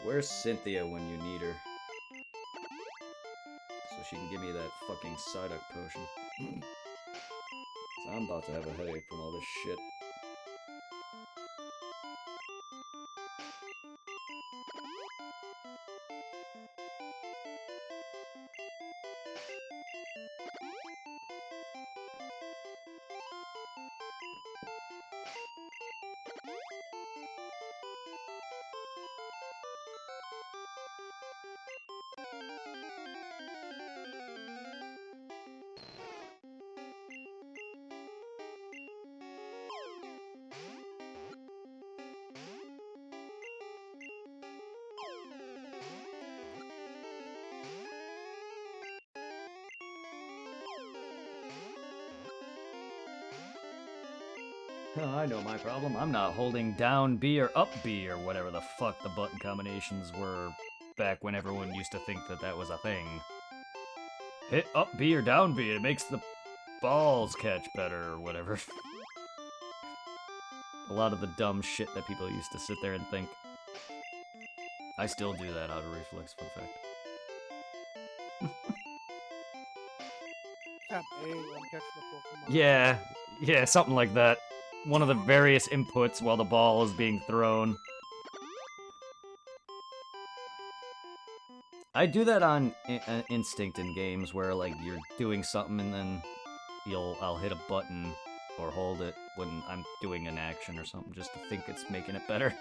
Where's Cynthia when you need her? So she can give me that fucking Psyduck potion. So I'm about to have a headache from all this shit. Oh, I know my problem. I'm not holding down B or up B or whatever the fuck the button combinations were back when everyone used to think that that was a thing. Hit up B or down B, it makes the balls catch better or whatever. A lot of the dumb shit that people used to sit there and think. I still do that out of reflex, fun fact. Tap A when catching the Pokemon. Yeah, something like that. One of the various inputs while the ball is being thrown. I do that on instinct in games where like you're doing something and then I'll hit a button or hold it when I'm doing an action or something just to think it's making it better.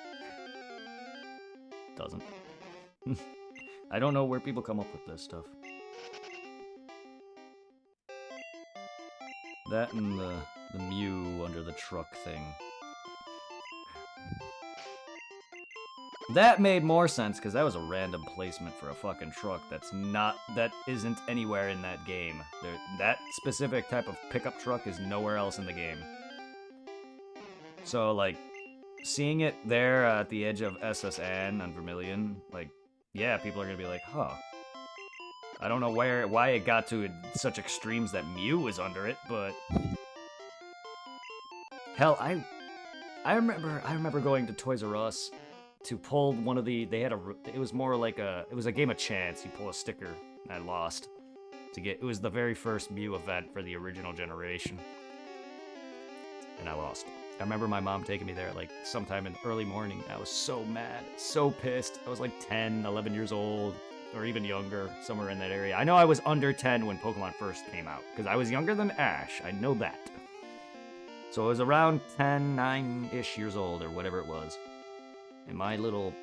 Doesn't. I don't know where people come up with this stuff. That and the Mew under the truck thing. That made more sense because that was a random placement for a fucking truck that isn't anywhere in that game. That specific type of pickup truck is nowhere else in the game. So like seeing it there at the edge of SSN on Vermilion, like yeah, people are gonna be like, huh. I don't know why it got to such extremes that Mew was under it, but hell, I remember going to Toys R Us to pull one of the, it was more like it was a game of chance. You pull a sticker, and I lost. It was the very first Mew event for the original generation. And I lost. I remember my mom taking me there like sometime in the early morning. I was so mad, so pissed. I was like 10, 11 years old, or even younger, somewhere in that area. I know I was under 10 when Pokemon first came out, because I was younger than Ash. I know that. So I was around 10, 9-ish years old, or whatever it was. And my little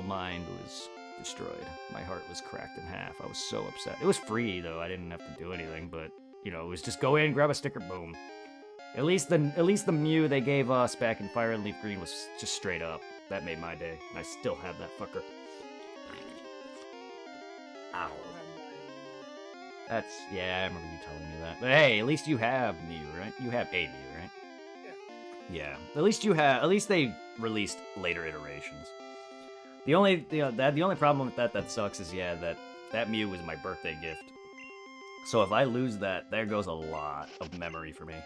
mind was destroyed. My heart was cracked in half. I was so upset. It was free though. I didn't have to do anything, but you know, it was just go in, grab a sticker, boom. At least the Mew they gave us back in Fire and Leaf Green was just straight up. That made my day. And I still have that fucker. Ow. Yeah, I remember you telling me that. But hey, at least you have Mew, right? You have a Mew, right? Yeah. At least they released later iterations. The only problem with that sucks is that Mew was my birthday gift. So if I lose that, there goes a lot of memory for me.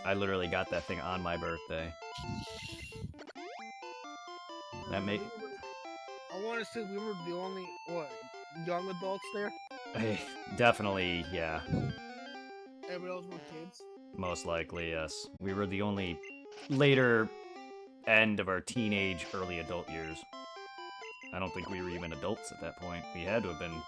I literally got that thing on my birthday. That made. I want to say we were the only young adults there. Hey, definitely, yeah. Everybody else were kids. Most likely, yes. We were the only later end of our teenage, early adult years. I don't think we were even adults at that point. We had to have been